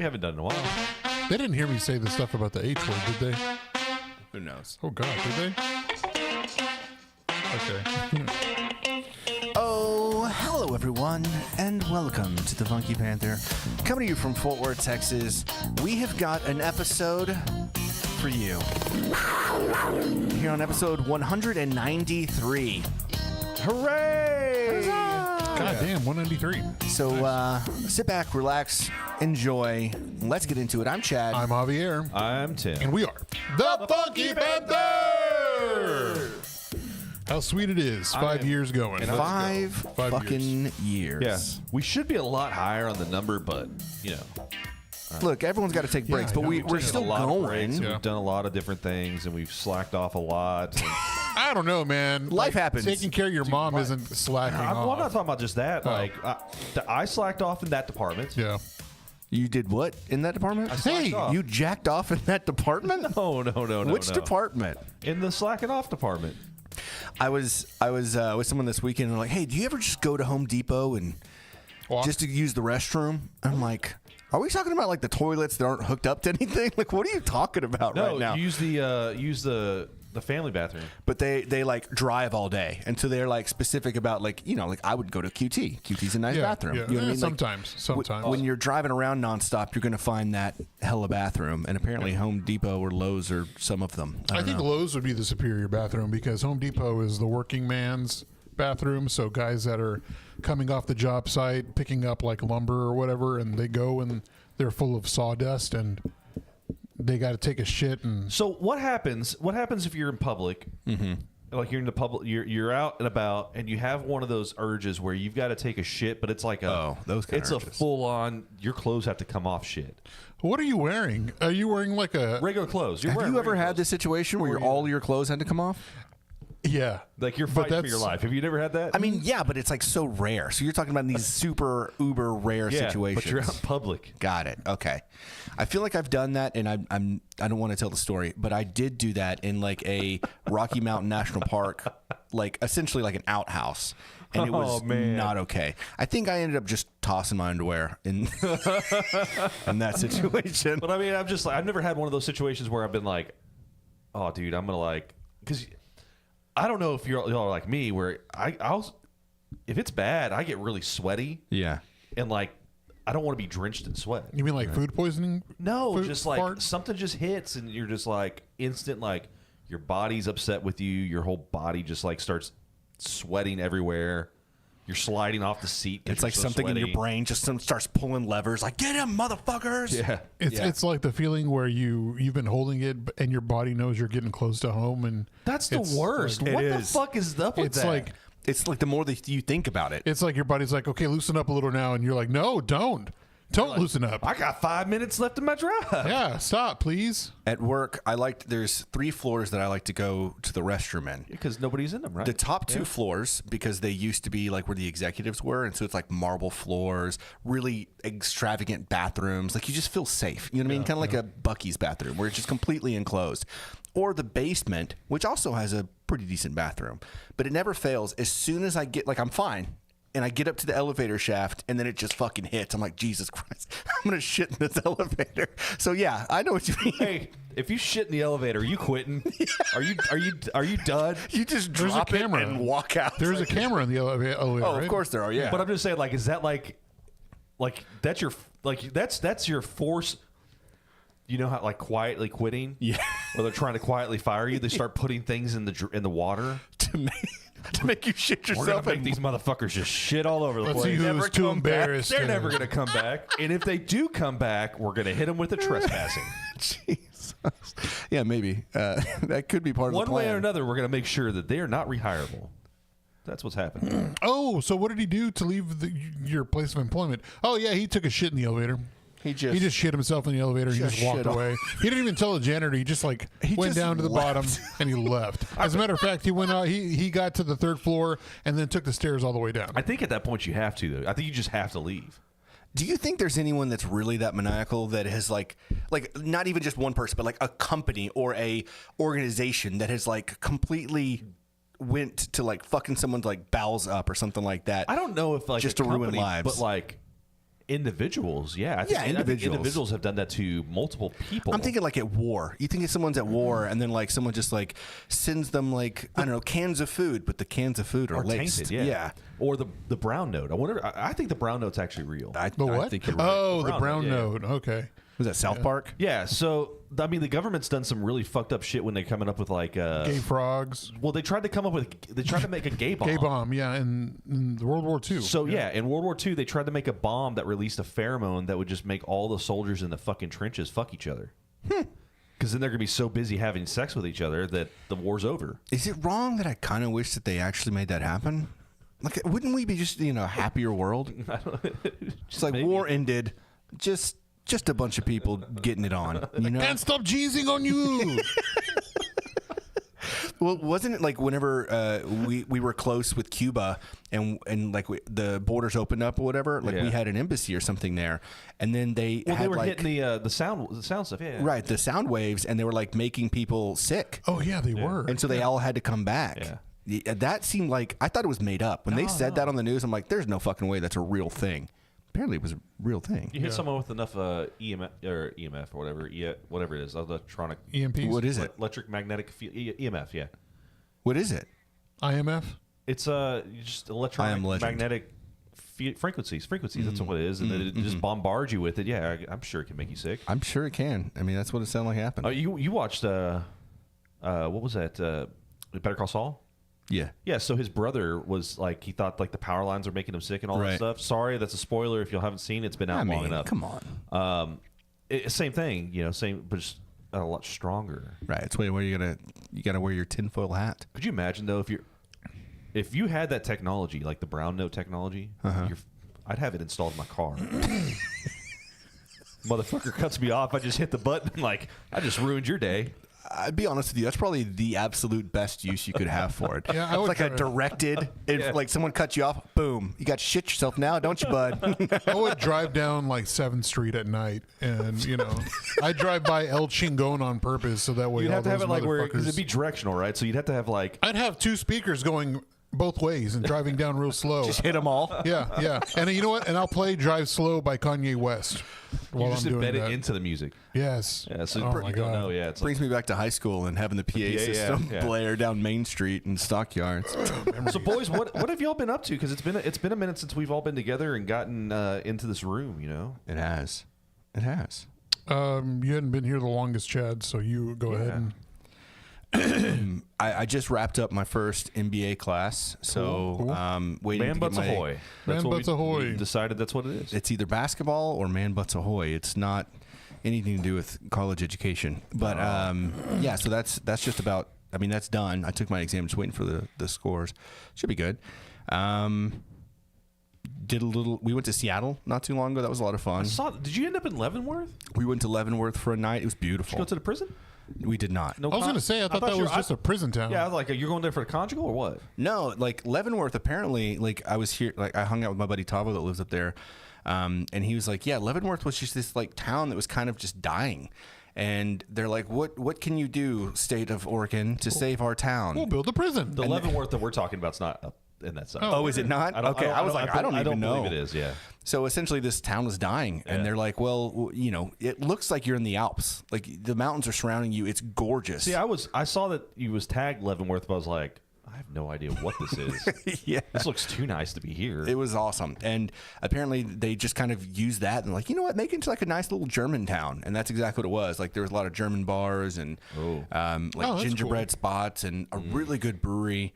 haven't done it in a while. They didn't hear me say the stuff about the H word, did they? Who knows? Oh, God, did they? Okay. Oh, hello, everyone, and welcome to the Funky Panther. Coming to you from Fort Worth, Texas, we have got an episode for you. Here on episode 193. Hooray! God damn, 193. So sit back, relax, enjoy. Let's get into it. I'm Chad. I'm Javier. I'm Tim. And we are the Funky Panther! How sweet it is. 5 years going. Five fucking years. Yeah, we should be a lot higher on the number, but, you know. Look, everyone's got to take breaks, but we're Taken still a lot of going. breaks, and Yeah. We've done a lot of different things, and we've slacked off a lot. And I don't know, man. Life happens. Taking care of your mom isn't slacking I'm off. not talking about just that. Oh. Like, I slacked off in that department. Yeah. You did what in that department? slacked off. You jacked off in that department? No. Which department? In the slacking off department. I was with someone this weekend, and they're like, "Hey, do you ever just go to Home Depot and just to use the restroom?" I'm like, "Are we talking about like the toilets that aren't hooked up to anything? Like, what are you talking about right now?" No, use the family bathroom. But they like drive all day, and so they're like specific about like like I would go to QT. QT's a nice bathroom. Yeah. You know what I mean? Sometimes. When you're driving around nonstop, you're going to find that hella bathroom, and apparently Home Depot or Lowe's are some of them. I think know. Lowe's would be the superior bathroom because Home Depot is the working man's bathroom. So guys that are coming off the job site, picking up like lumber or whatever, and they go and they're full of sawdust and they got to take a shit. And So what happens? What happens if you're in public? Mm-hmm. Like you're in the public, you're out and about, and you have one of those urges where you've got to take a shit, but it's like those kind it's of a urges. full on. Your clothes have to come off shit. what are you wearing? Are you wearing like a Regular clothes. You're Have wearing you ever regular had this situation where all your clothes had to come off? Yeah. Like you're But fighting for your that's- life. Have you never had that? I mean, yeah, but it's like so rare. So you're talking about these super uber rare yeah, situations. but you're out in public. Got it. Okay. I feel like I've done that, and I don't want to tell the story, but I did do that in like a Rocky Mountain National Park, like essentially like an outhouse, and it was not okay. I think I ended up just tossing my underwear in in that situation. But I mean, I'm just like, I've never had one of those situations where I've been like, oh, dude, I'm gonna like, because I don't know if y'all are like me, where I'll if it's bad, I get really sweaty. Yeah. And like, I don't want to be drenched in sweat. You mean like food poisoning? No, Food just like fart? something just hits and you're just like instant, like your body's upset with you. Your whole body just like starts sweating everywhere. You're sliding off the seat. 'cause It's you're like so something in sweaty. your brain just starts pulling levers, like get him, motherfuckers. Yeah. It's like the feeling where you've been holding it and your body knows you're getting close to home, and That's the it's worst. like- What It the is. fuck is up with it's that? like It's like the more that you think about it. it's like your body's like, okay, loosen up a little now, and you're like, no, don't loosen up. I got 5 minutes left in my drive. Yeah, stop, please. At work, there's 3 floors that I like to go to the restroom in. Because nobody's in them, right? The top 2 floors, because they used to be like where the executives were, and so it's like marble floors, really extravagant bathrooms. Like you just feel safe. You know what I mean? Kind of like a Buc-ee's bathroom where it's just completely enclosed. Or the basement, which also has a pretty decent bathroom, but it never fails. As soon as I get I'm fine. And I get up to the elevator shaft, and then it just fucking hits. I'm like, Jesus Christ, I'm gonna shit in this elevator. So yeah, I know what you mean. Hey, if you shit in the elevator, are you quitting? Are you done? You just There's a drop it camera. and walk out. There's a camera in the elevator. Oh, right? of course there are. Yeah, But I'm just saying, like, is that like that's your that's your force? You know how like quietly quitting? Yeah. Where they're trying to quietly fire you, they start putting things in the water. to make you shit We're yourself. gonna make these motherfuckers just shit all over the Let's see place. who's too come back. embarrassed. They're to- never gonna come back, and if they do come back, we're gonna hit them with the trespassing. Jesus. Yeah, maybe that could be part of One the plan. way or another, we're gonna make sure that they are not rehirable. That's what's happening. Oh, so what did he do to leave your place of employment? Oh yeah, he took a shit in the elevator. He just shit himself in the elevator and he Just just walked shit off. away. He didn't even tell the janitor. He just went just down to the left. bottom and he left. As a matter of fact, he went out. He got to the 3rd floor and then took the stairs all the way down. I think at that point you have to, though. I think you just have to leave. Do you think there's anyone that's really that maniacal that has like not even just one person, but like a company or a organization that has like completely went to like fucking someone's like bowels up or something like that? I don't know if like just a to ruin company, lives. but like Individuals, yeah. I think individuals have done that to multiple people. I'm thinking like at war. You think if someone's at war and then like someone just like sends them like, I don't know, cans of food, but the cans of food are laced. Tainted, yeah. Or the brown note. I think the brown note's actually real. The what? I think you're right. Oh, the brown note. Okay. Was that South Park? Yeah, so I mean, the government's done some really fucked up shit when they're coming up with like gay frogs. Well, they tried to make a gay bomb. Gay bomb, yeah, in World War II. So yeah, in World War II, they tried to make a bomb that released a pheromone that would just make all the soldiers in the fucking trenches fuck each other. Because then they're gonna be so busy having sex with each other that the war's over. Is it wrong that I kind of wish that they actually made that happen? Like, wouldn't we be just a happier world? It's like maybe. War ended, just a bunch of people getting it on, you know? Can't stop cheesing on you. Well, wasn't it like whenever we were close with Cuba and like the borders opened up or whatever, like we had an embassy or something there, and then they were like, hitting the sound stuff, yeah. Right, the sound waves, and they were like making people sick. Oh yeah, they were. And so they all had to come back. Yeah. That seemed like, I thought it was made up. When they said that on the news, I'm like, there's no fucking way that's a real thing. Apparently it was a real thing. You hit someone with enough EMF or whatever, whatever it is, electronic EMPs. What is it? Electric magnetic field, EMF, yeah. What is it? IMF. It's just electronic magnetic frequencies. That's what it is, and then it just bombards you with it. Yeah, I'm sure it can make you sick. I'm sure it can. I mean, that's what it sounded like happened. Oh, you watched what was that? Better Call Saul. Yeah. Yeah, so his brother was like, he thought like the power lines were making him sick and all that stuff. Sorry, that's a spoiler if you haven't seen it. It's been out long enough. Come on. Same thing, but just a lot stronger. Right. It's where you gotta wear your tinfoil hat. Could you imagine though if you had that technology, like the brown note technology, I'd have it installed in my car. Motherfucker cuts me off, I just hit the button, like I just ruined your day. I'd be honest with you, that's probably the absolute best use you could have for it. Yeah, I would it's like a directed, like someone cuts you off, boom, you got to shit yourself now, don't you, bud? I would drive down like 7th Street at night, and I drive by El Chingon on purpose so that way You'd all have to have those it like where, motherfuckers. because it'd be directional, right? So you'd have to have like, I'd have 2 speakers going both ways and driving down real slow. Just hit them all. Yeah. And you know what? And I'll play "Drive Slow" by Kanye West while you just I'm doing embed that. it into the music. Yes. Yeah, so Oh my you don't God. know. Yeah, it's Brings me back to high school and having the PA system blare down Main Street and stockyards. So, boys, what have y'all been up to? Because it's been a minute since we've all been together and gotten into this room. It has. It has. You hadn't been here the longest, Chad, so you go ahead and. I just wrapped up my first MBA class, so Cool. waiting Man to get butts my. ahoy! Man what butts ahoy! we decided that's what it is. It's either basketball or man butts ahoy. It's not anything to do with college education, but yeah. So that's just about. I mean, that's done. I took my exam, just waiting for the scores. Should be good. Did a little. We went to Seattle not too long ago. That was a lot of fun. Did you end up in Leavenworth? We went to Leavenworth for a night. It was beautiful. Did you go to the prison? We did not. No, I was going to say, I thought that was just a prison town. Yeah, I was like, you're going there for the conjugal or what? No, like Leavenworth. Apparently, like I was here. Like I hung out with my buddy Tavo that lives up there, and he was like, "Yeah, Leavenworth was just this like town that was kind of just dying." And they're like, "What can you do, state of Oregon, to save our town?" We'll build a prison. The Leavenworth that we're talking about is not up in that side. Oh, is it not? I don't even know. believe it is. Yeah. So essentially, this town was dying, and they're like, "Well, it looks like you're in the Alps. Like the mountains are surrounding you. It's gorgeous." See, I saw that you was tagged Leavenworth, but I was like, I have no idea what this is. Yeah. This looks too nice to be here. It was awesome. And apparently they just kind of used that and like, you know what, make it into like a nice little German town. And that's exactly what it was. Like there was a lot of German bars and gingerbread spots and a really good brewery.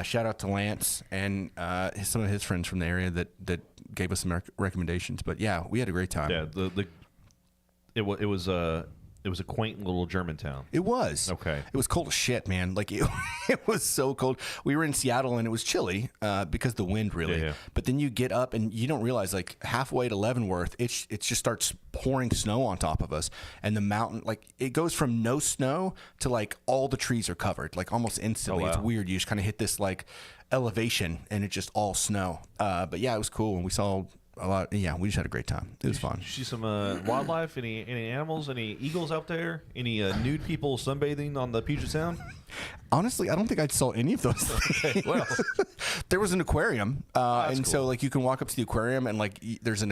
Shout out to Lance and some of his friends from the area that gave us some recommendations. But yeah, we had a great time. Yeah, it was a quaint little German town. It was. Okay. It was cold as shit, man. Like it was so cold. We were in Seattle and it was chilly because of the wind, really. Yeah. But then you get up and you don't realize, like halfway to Leavenworth, it just starts pouring snow on top of us, and the mountain, like it goes from no snow to like all the trees are covered, like almost instantly. Oh, wow. It's weird. You just kind of hit this like elevation and it's just all snow. But yeah, it was cool, and we saw a lot. Yeah, we just had a great time. It was fun. You see some wildlife? Any animals? Any eagles out there? Any nude people sunbathing on the Puget Sound? Honestly, I don't think I saw any of those things. Well, there was an aquarium, and cool. so like you can walk up to the aquarium, and like there's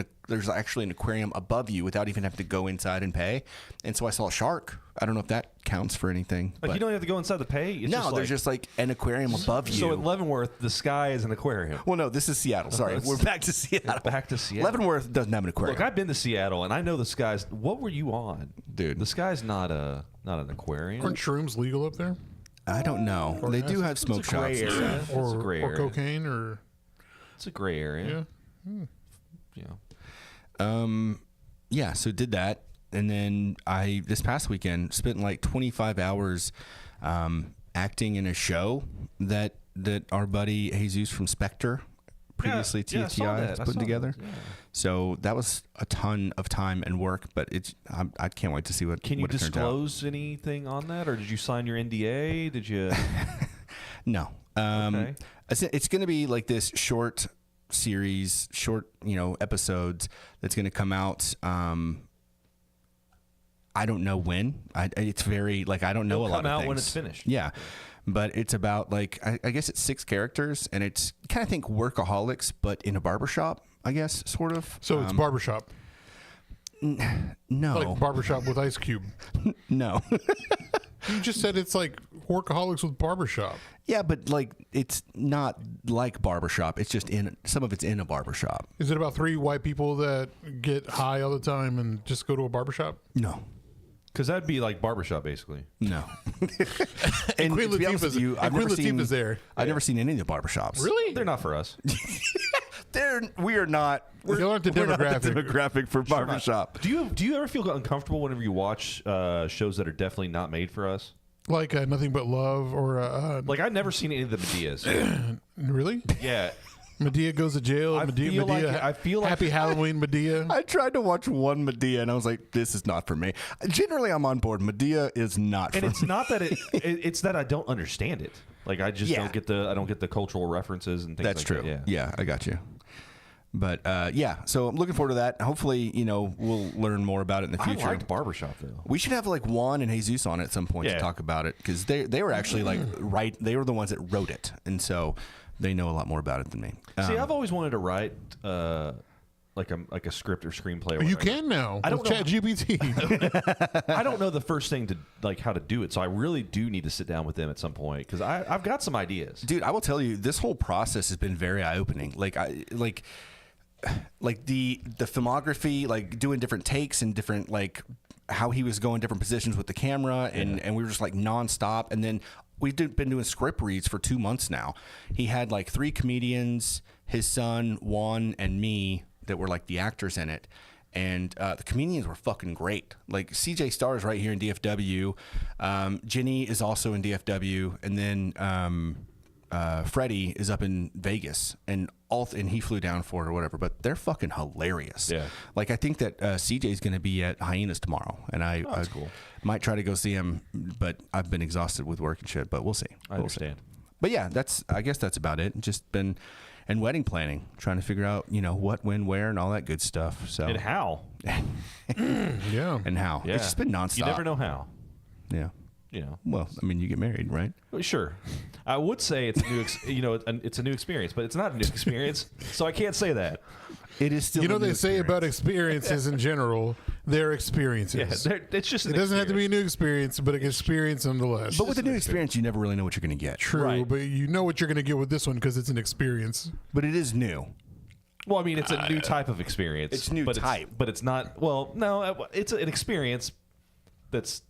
actually an aquarium above you without even having to go inside and pay. And so I saw a shark. I don't know if that counts for anything. like but you don't have to go inside the pay. It's no, there's just like an aquarium above you. So at Leavenworth, the sky is an aquarium. Well, no, this is Seattle. Sorry, we're back to Seattle. Back to Seattle. Leavenworth doesn't have an aquarium. Look, I've been to Seattle, and I know the sky's. What were you on, Dude. The sky's not an aquarium. Aren't shrooms legal up there? I don't know. They do have smoke It's a gray shops. area. It's a Or gray area. cocaine or It's a gray area. yeah. Yeah, so did that, and then I this past weekend spent like 25 hours acting in a show that our buddy Jesus from Spectre, previously I saw TFTI, that. has I put saw together. that, yeah. So that was a ton of time and work, but I can't wait to see what. Can you what it turns out. disclose anything on that, or did you sign your NDA? Did you? No. Okay. It's going to be like this short series, episodes that's going to come out. I don't know when. It's very like I don't know It'll a lot come of out things. when it's finished. Yeah, but it's about like I guess it's 6 characters, and it's kind of think Workaholics, but in a barbershop. I guess sort of. So it's barbershop. No, Like barbershop with Ice Cube. no. You just said it's like Workaholics with barbershop. Yeah, but like it's not like barbershop. It's just some of it's in a barbershop. Is it about 3 white people that get high all the time and just go to a barbershop? No. Because that'd be like barbershop, basically. No. And Queen to be honest with you, I've never seen Latifah's there. I've never seen any of the barbershops. Really? They're not for us. We are not. Y'all aren't the we're not demographic. demographic for barbershop. Do you ever feel uncomfortable whenever you watch shows that are definitely not made for us? Like Nothing But Love or Like I've never seen any of the Medeas. really? Yeah. Medea goes to jail. I feel like Happy Halloween, Medea. I tried to watch one Medea and I was like, this is not for me. Generally, I'm on board. Medea is not And for it's me. not that it's that I don't understand it. Like I just don't get the cultural references and things That's like true. that. Yeah, I got you. But so I'm looking forward to that. Hopefully, we'll learn more about it in the future. I liked barbershop though. We should have like Juan and Jesus on at some point to Yeah. talk about it because they were actually like they were the ones that wrote it, and so they know a lot more about it than me. See, I've always wanted to write like a script or screenplay. Or You whatever. can now. I don't with know. ChatGPT. I don't know the first thing to like how to do it, so I really do need to sit down with them at some point because I've got some ideas. Dude, I will tell you, this whole process has been very eye opening. Like the filmography, like doing different takes and different like how he was going different positions with the camera, and we were just like nonstop. And then we've been doing script reads for 2 months now. He had like 3 comedians, his son Juan, and me that were like the actors in it. And the comedians were fucking great. Like CJ Starr is right here in DFW. Jenny is also in DFW, and then Freddie is up in Vegas, and he flew down for it or whatever. But they're fucking hilarious. Yeah. Like I think that CJ is going to be at Hyenas tomorrow, and I cool. might try to go see him, but I've been exhausted with work and shit. But we'll see. I understand. But yeah, I guess that's about it. Just been and wedding planning, trying to figure out what, when, where, and all that good stuff. So And how? Yeah. and how Yeah. it's just been nonstop. You never know how. Yeah. Well, I mean, you get married, right? Well, sure. I would say it's a new, it's a new experience, but it's not a new experience, so I can't say that. It is still. You know a new they say about experience. experiences in general, they're experiences. Yeah, it's just. It doesn't have to be a new experience, but an experience nonetheless. But with a new experience, you never really know what you're going to get. True, Right. but you know what you're going to get with this one because it's an experience. But it is new. Well, I mean, it's a new type of experience. It's new but type. but it's not. Well, no, it's an experience that's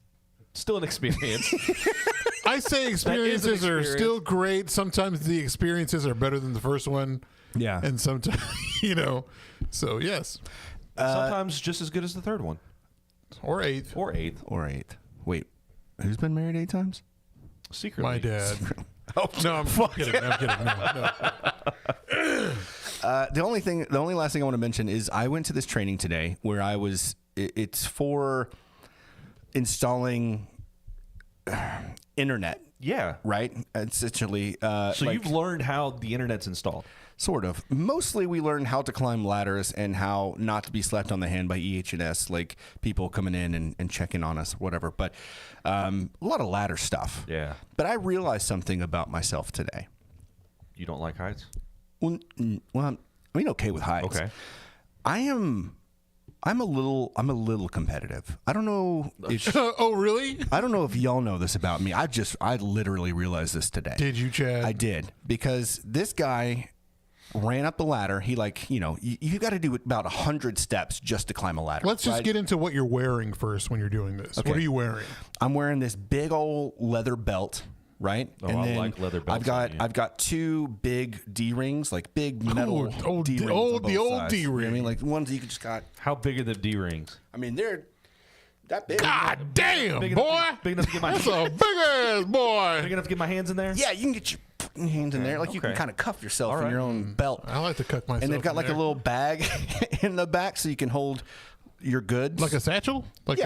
still an experience. I say experiences are experience. still great. Sometimes the experiences are better than the first one. Yeah. And sometimes, so yes. Sometimes just as good as the third one Or eighth. or eighth. Or 8th. Wait, who's been married 8 times? Secretly, My dad. Oh No, I'm kidding. I'm kidding. No. The only last thing I want to mention is I went to this training today where I was. It's for installing internet, Yeah. right? Essentially. So you've learned how the internet's installed. Sort of. Mostly we learn how to climb ladders and how not to be slapped on the hand by EH&S, like people coming in and checking on us or whatever. But a lot of ladder stuff. Yeah. But I realized something about myself today. You don't like heights? Well, I mean, okay with heights. Okay. I'm a little competitive. I don't know if Oh, really? I don't know if y'all know this about me. I literally realized this today. Did you, Chad? I did, because this guy ran up the ladder. He you got to do about 100 steps just to climb a ladder. Let's just get into what you're wearing first when you're doing this. Okay. What are you wearing? I'm wearing this big old leather belt, right? Oh, I like leather belts on you. I've got 2 big D rings, like big metal D rings. the old D D ring. You know what I mean, ring. like ones you could just got. How big are the D rings? I mean, they're that big. God damn, Big boy! Big enough to get my That's a big ass boy. big enough to get my hands in there. Yeah, you can get your hands in there. Like you can Okay. kind of cuff yourself All in right. your own belt. I like to cut myself. And they've got in like there. a little bag in the back so you can hold your goods. like a satchel, but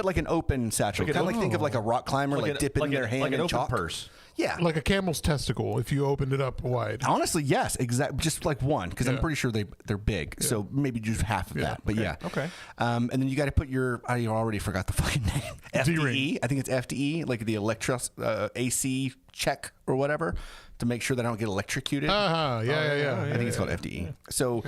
like an open satchel. Like Kind an of like think of like a rock climber, like dip it in their hand like an and open chalk. purse. Yeah. like a camel's testicle. If you opened it up wide. Honestly, yes, exactly. Just like one, because I'm Yeah. pretty sure they're big. So maybe just half of that. But yeah. Okay. And then you got to put your. I already forgot the fucking name. D-ring. FDE. I think it's FDE, like the AC check or whatever, to make sure that I don't get electrocuted. Yeah. I think it's called FDE. So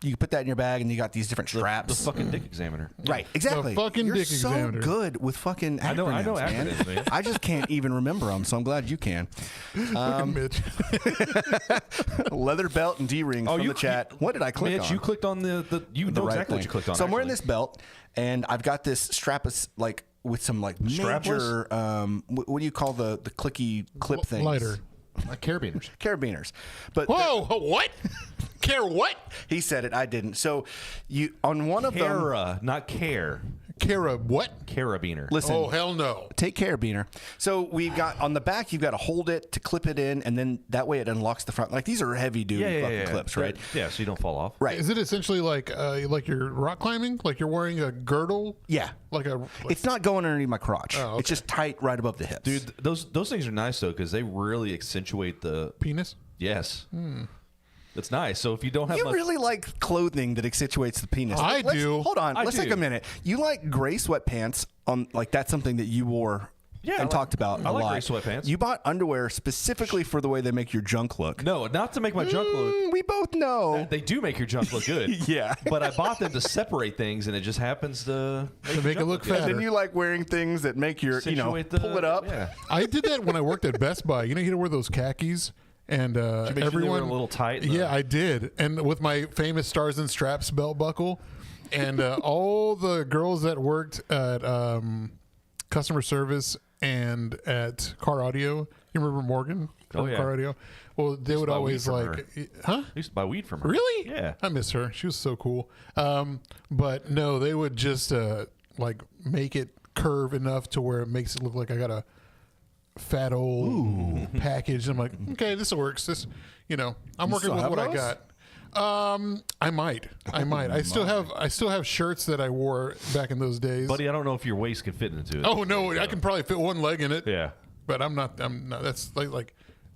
you put that in your bag, and you got these different The straps. fucking dick examiner. Right, exactly. fucking You're dick so examiner. good with fucking acronyms, I know man. acronyms, man. I just can't even remember them, so I'm glad you can. Look at Mitch. Leather belt and D-rings from the chat. What did I click Mitch, on? you clicked on the you know right exactly what thing. you clicked on. So I'm wearing actually. this belt, and I've got this strap like with some like major what do you call the clicky clip things? Lighter. Like carabiners. Carabiners. But Whoa, what? Care what? he said it, I didn't. So you on one of them. Cara, not care. Cara what? Carabiner. Listen. Oh, hell no. Take care, Beaner. So we've got on the back, you've got to hold it to clip it in, and then that way it unlocks the front. Like these are heavy duty fucking clips, right? Yeah, so you don't fall off. Right. Is it essentially like you're rock climbing? Like you're wearing a girdle? Yeah. It's not going underneath my crotch. Oh, okay. It's just tight right above the hips. Dude, those things are nice though because they really accentuate the penis? yes. It's nice. So if you don't have You much, really like clothing that accentuates the penis. I Let's- do. Hold on. I Let's take do. a minute. You like gray sweatpants on like that's something that you wore Yeah, I and like- talked about I a like lot. gray sweatpants. You bought underwear specifically for the way they make your junk look. no, not to make my junk look. We both know. They do make your junk look good. Yeah. But I bought them to separate things, and it just happens to make it junk look good. fatter. And then you like wearing things that make your, Situate pull it up. Yeah. I did that when I worked at Best Buy. You know, you wear those khakis, and make sure they were everyone a little tight? Yeah, I did, and with my famous Stars and Straps belt buckle, and all the girls that worked at customer service and at Car Audio. You remember Morgan from Oh, yeah. Car Audio? Well, they would buy always weed from like, huh? I used to buy weed from her. Really? Yeah. I miss her. She was so cool. But no, they would just like make it curve enough to where it makes it look like I got a fat old package. I'm like, okay, this works. This, I'm working still with have what I those? got. I might. I still have shirts that I wore back in those days. Buddy, I don't know if your waist can fit into it. Oh no, I can probably fit one leg in it. Yeah. But I'm not. That's like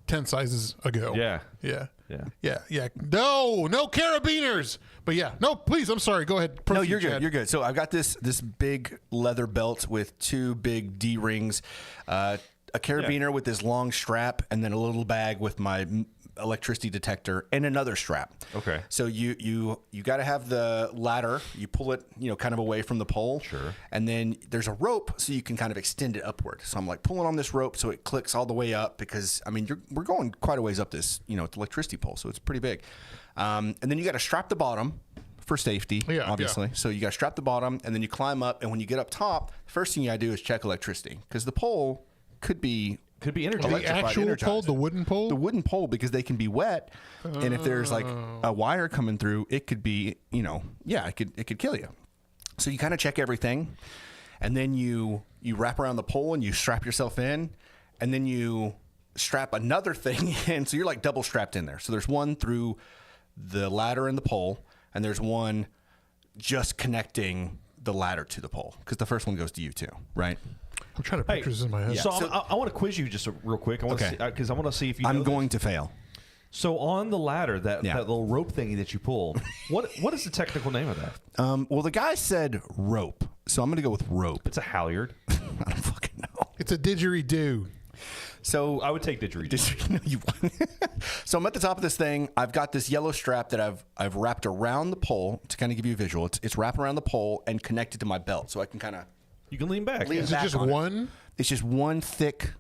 10 sizes ago. Yeah. Yeah. Yeah. Yeah. No carabiners. But yeah. No, please. I'm sorry. Go ahead. No, Proceed, you're good. Chad. You're good. So I've got this big leather belt with 2 big D rings, a carabiner with this long strap, and then a little bag with my electricity detector and another strap. Okay. So you got to have the ladder. You pull it, kind of away from the pole. Sure. And then there's a rope, so you can kind of extend it upward. So I'm like pulling on this rope, so it clicks all the way up because we're going quite a ways up this, electricity pole, so it's pretty big. And then you got to strap the bottom for safety, Yeah, obviously. yeah. So you got to strap the bottom, and then you climb up. And when you get up top, the first thing you got to do is check electricity because the pole could be energized. The electrified, actual pole, energized. the wooden pole. the wooden pole because they can be wet, and if there's like a wire coming through, it could be, it could kill you. So you kind of check everything, and then you wrap around the pole and you strap yourself in, and then you strap another thing in. So you're like double strapped in there. So there's one through the ladder and the pole, and there's one just connecting the ladder to the pole because the first one goes to you too, right? I'm trying to picture this in my head. So, So- I want to quiz you just real quick. I want Okay. to because I want to see if you. I'm know going this. to fail. So on the ladder, that little rope thingy that you pull, what is the technical name of that? Well, the guy said rope, so I'm going to go with rope. It's a halyard. I don't fucking know. It's a didgeridoo. So I would take didgeridoo. No, you wouldn't. So I'm at the top of this thing. I've got this yellow strap that I've wrapped around the pole to kind of give you a visual. It's wrapped around the pole and connected to my belt, so I can kind of You can lean back. lean Is back it just on one? It's just one thick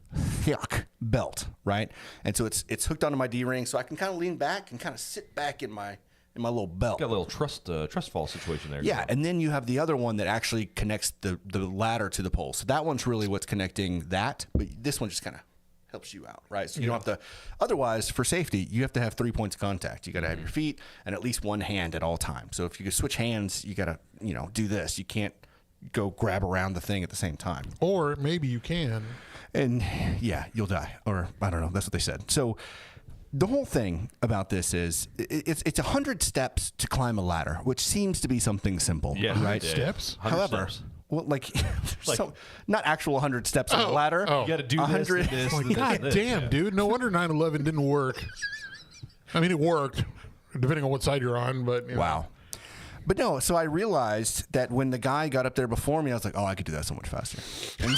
belt, right? And so it's hooked onto my D-ring, so I can kind of lean back and kind of sit back in my little belt. Got a little trust fall situation there. Yeah, and then you have the other one that actually connects the ladder to the pole. So that one's really what's connecting that, but this one just kind of helps you out, right? So you don't have to. Otherwise, for safety, you have to have 3 points of contact. You got to have your feet and at least one hand at all times. So if you switch hands, you got to do this. You can't go grab around the thing at the same time. Or maybe you can. And yeah, you'll die, or I don't know. That's what they said. So the whole thing about this is it's 100 steps to climb a ladder, which seems to be something simple, Yeah, right? yeah. Steps? 100 However, steps. well, like not actual 100 steps on the ladder. You got to do 100 this, this, Like, this, God this. damn, Yeah. dude. No wonder 9/11 didn't work. I mean, it worked, depending on what side you're on, but... Wow. But no, so I realized that when the guy got up there before me, I was like, oh, I could do that so much faster. And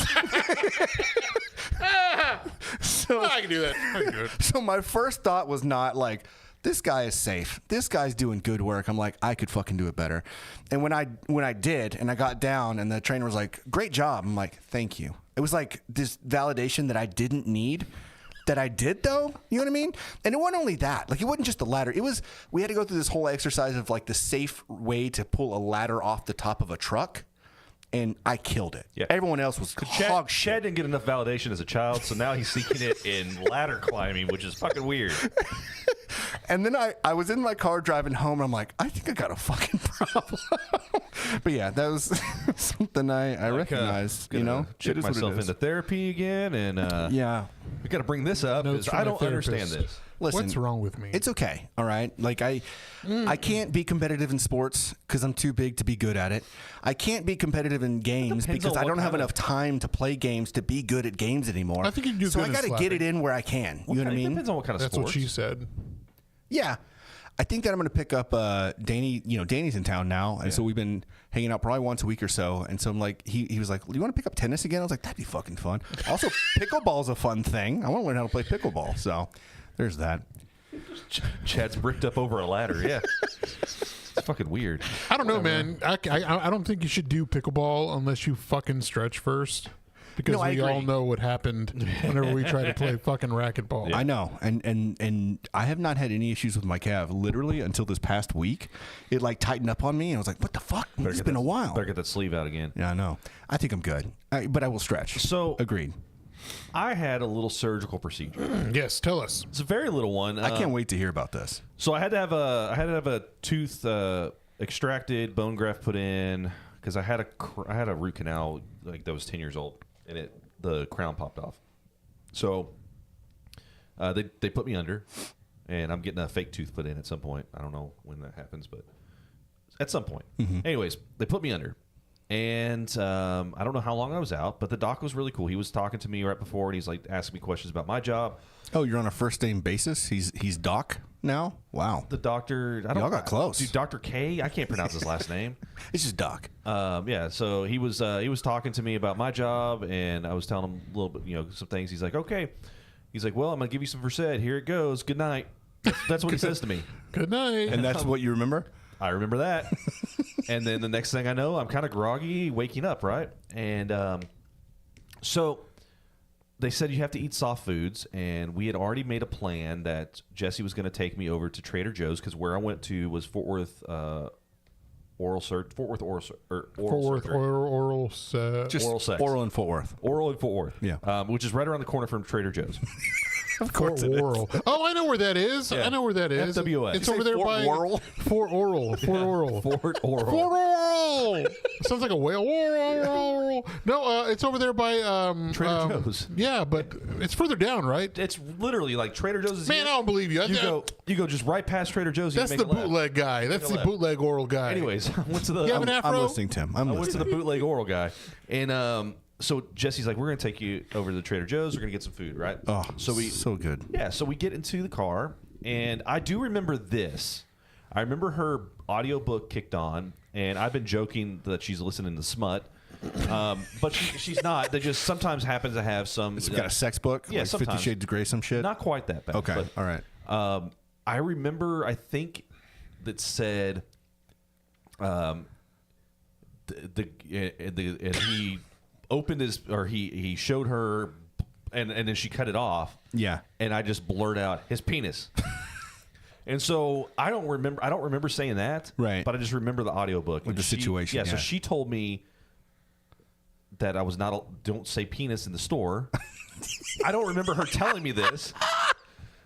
so I can do that. I can do it. So my first thought was not like, this guy is safe. This guy's doing good work. I'm like, I could fucking do it better. And when I did, and I got down, and the trainer was like, great job. I'm like, thank you. It was like this validation that I didn't need, that I did though. You know what I mean? And it wasn't only that. Like, it wasn't just the ladder. It was, we had to go through this whole exercise of like the safe way to pull a ladder off the top of a truck. And I killed it. Yeah. Everyone else was hog shit. Chad didn't get enough validation as a child, so now he's seeking it in ladder climbing, which is fucking weird. And then I was in my car driving home, and I'm like, I think I got a fucking problem. But yeah, that was something I recognized. Check It is what it myself is. into therapy again, and Yeah. we got to bring this up Notes because from I my don't understand therapist. this. Listen, What's wrong with me? It's okay, all right? Like, I can't be competitive in sports because I'm too big to be good at it. I can't be competitive in games depends because on I what don't have kind of- enough time to play games to be good at games anymore. I think you can do so good I at got to get it slapping. in where I can. You know what I It mean? depends on what kind of That's sports. what she said. Yeah. I think that I'm going to pick up Danny. Danny's in town now, and so we've been hanging out probably once a week or so. And so I'm like, he was like, "Do you want to pick up tennis again?" I was like, "That'd be fucking fun." Also, pickleball's a fun thing. I want to learn how to play pickleball. So there's that. Chad's bricked up over a ladder. Yeah, it's fucking weird. I don't know, man. I don't think you should do pickleball unless you fucking stretch first. Because No, I we all agree. know what happened whenever we try to play fucking racquetball. I know, and I have not had any issues with my calf literally until this past week. It like tightened up on me, and I was like, "What the fuck? It's been a while." Better get that sleeve out again. Yeah, I know. I think I'm good, but I will stretch. So agreed. I had a little surgical procedure. Yes, tell us. It's a very little one. I can't wait to hear about this. So I had to have a tooth extracted, bone graft put in because I had a root canal like that was 10 years old, and the crown popped off. So they put me under, and I'm getting a fake tooth put in at some point. I don't know when that happens, but at some point. Anyways, they put me under. And I don't know how long I was out, but the doc was really cool. He was talking to me right before, and he's like asking me questions about my job. Oh, you're on a first name basis. He's Doc now. Wow. The doctor, Y'all got close. Dude, Dr. K. I can't pronounce his last name. It's just Doc. Yeah. So he was talking to me about my job, and I was telling him a little bit, some things. He's like, okay. He's like, well, I'm gonna give you some Versed. Here it goes. Good night. That's what he says to me. Good night. And that's what you remember? I remember that. And then the next thing I know, I'm kind of groggy, waking up, right? And so they said you have to eat soft foods, and we had already made a plan that Jesse was going to take me over to Trader Joe's because where I went to was Fort Worth oral surgery. oral Just Oral sex. Oral in Fort Worth. Oral in Fort Worth. Yeah. Which is right around the corner from Trader Joe's. Of course it is. Oral. Oh, I know where that is. Yeah. I know where that is. FWS. It's You over say there Fort by Worrell? Fort Oral. Fort Oral. Fort Oral. Fort Oral. Sounds like a whale. Oral. No, it's over there by Trader Joe's. Yeah, but it's further down, right? It's literally like Trader Joe's is Man, here. I don't believe you. You go just right past Trader Joe's. That's and the you make a left. bootleg guy. That's the left. bootleg oral guy. Anyways, I went to the You have an I'm afro? listening, Tim. I'm I went to listening. the bootleg oral guy, and so Jesse's like, we're gonna take you over to the Trader Joe's. We're gonna get some food, right? Oh, so we so good. yeah. So we get into the car, And I do remember this. I remember her audiobook kicked on, and I've been joking that she's listening to smut. But she's not. That just sometimes happens to have some. It's got a sex book? Yeah, like sometimes. 50 Shades of Grey, some shit? Not quite that bad. Okay, but, all right. I remember, I think that said, and he opened his, or he showed her, and then she cut it off. Yeah. And I just blurred out his penis. And so I don't remember saying that. Right. But I just remember the audiobook. With the situation. Yeah, so she told me that I was not, don't say penis in the store. I don't remember her telling me this.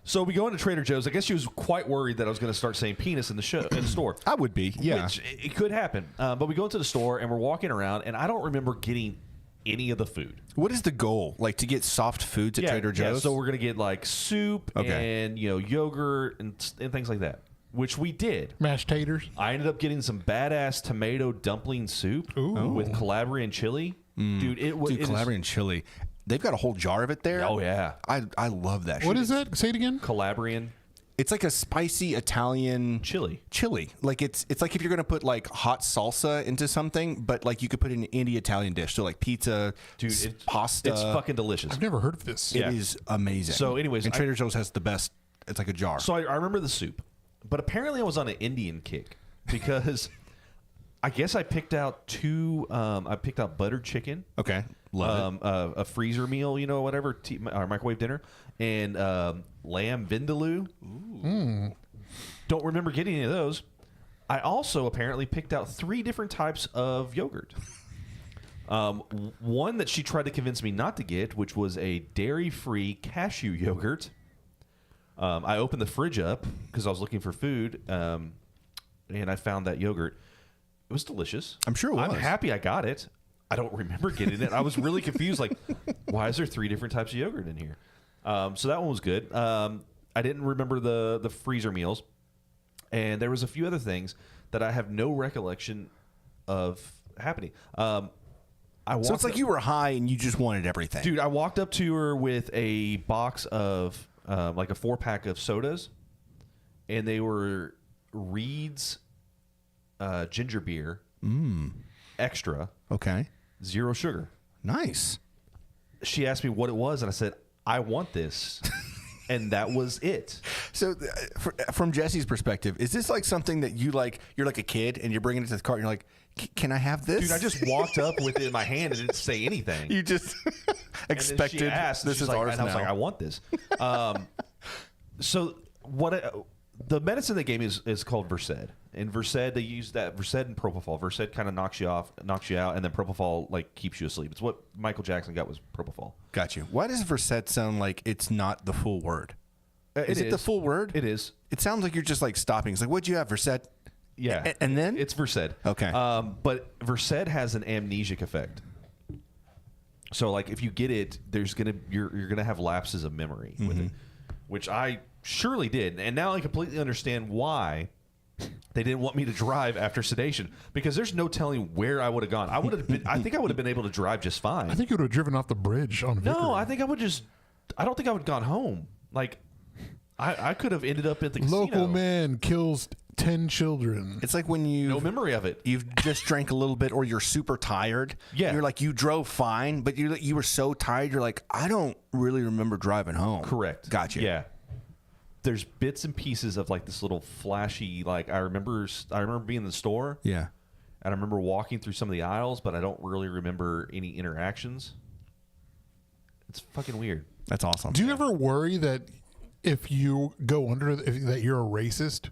So we go into Trader Joe's. I guess she was quite worried that I was going to start saying penis in the store. I would be, yeah. Which it could happen. But we go into the store and we're walking around, and I don't remember getting any of the food. What is the goal? Like to get soft foods at Trader Joe's? Yeah, so we're going to get like soup and yogurt and things like that, which we did. Mashed taters. I ended up getting some badass tomato dumpling soup with Calabrian chili. Dude, Calabrian chili. They've got a whole jar of it there. Oh, yeah. I love that shit. What is that? Say it again. Calabrian. It's like a spicy Italian chili. Like it's like if you're gonna put like hot salsa into something, but like you could put it in any Italian dish. So like pizza, dude, pasta. It's fucking delicious. I've never heard of this. It is amazing. So, anyways, and Trader Joe's has the best. It's like a jar. So I remember the soup, but apparently I was on an Indian kick because I guess I picked out I picked out buttered chicken. Okay, love it. A freezer meal, whatever, or microwave dinner, and lamb vindaloo. Don't remember getting any of those. I also apparently picked out 3 different types of yogurt. One that she tried to convince me not to get, which was a dairy-free cashew yogurt. I opened the fridge up because I was looking for food, and I found that yogurt. It was delicious. I'm sure it was. I'm happy I got it. I don't remember getting it. I was really confused. Like, why is there 3 different types of yogurt in here? So that one was good. I didn't remember the freezer meals. And there was a few other things that I have no recollection of happening. So it's like you were high and you just wanted everything. Dude, I walked up to her with a box of, like a 4-pack of sodas. And they were Reed's ginger beer. Extra. Okay. 0 sugar. Nice. She asked me what it was, and I said, I want this. And that was it. So from Jesse's perspective, is this like something that you're like a kid and you're bringing it to the cart and you're like, can I have this? Dude, I just walked up with it in my hand and didn't say anything. You just expected she asked, this is like, ours and I was now. like, I want this. So the medicine they gave me is called Versed. And Versed, they use that Versed and propofol. Versed kind of knocks you out, and then propofol like keeps you asleep. It's what Michael Jackson got was propofol. Got you. Why does Versed sound like it's not the full word? Is it the full word? It is. It sounds like you're just like stopping. It's like, what'd you have, Versed? Yeah. And then? It's Versed. Okay. But Versed has an amnesic effect. So like if you get it, you're gonna have lapses of memory with it, which I surely did, and now I completely understand why they didn't want me to drive after sedation, because there's no telling where I would have gone. I think I would have been able to drive just fine. I think you would have driven off the bridge on Vickers. No, I think I would I don't think I would have gone home. Like I could have ended up at the casino. Local man kills 10 children. It's like when no memory of it. You've just drank a little bit, or you're super tired. Yeah. You're like, you drove fine, but you were so tired, you're like, I don't really remember driving home. Correct. Gotcha. Yeah. There's bits and pieces of like this little flashy, like I remember being in the store. Yeah. And I remember walking through some of the aisles, but I don't really remember any interactions. It's fucking weird. That's awesome. Do you ever worry that if you go under, that you're a racist?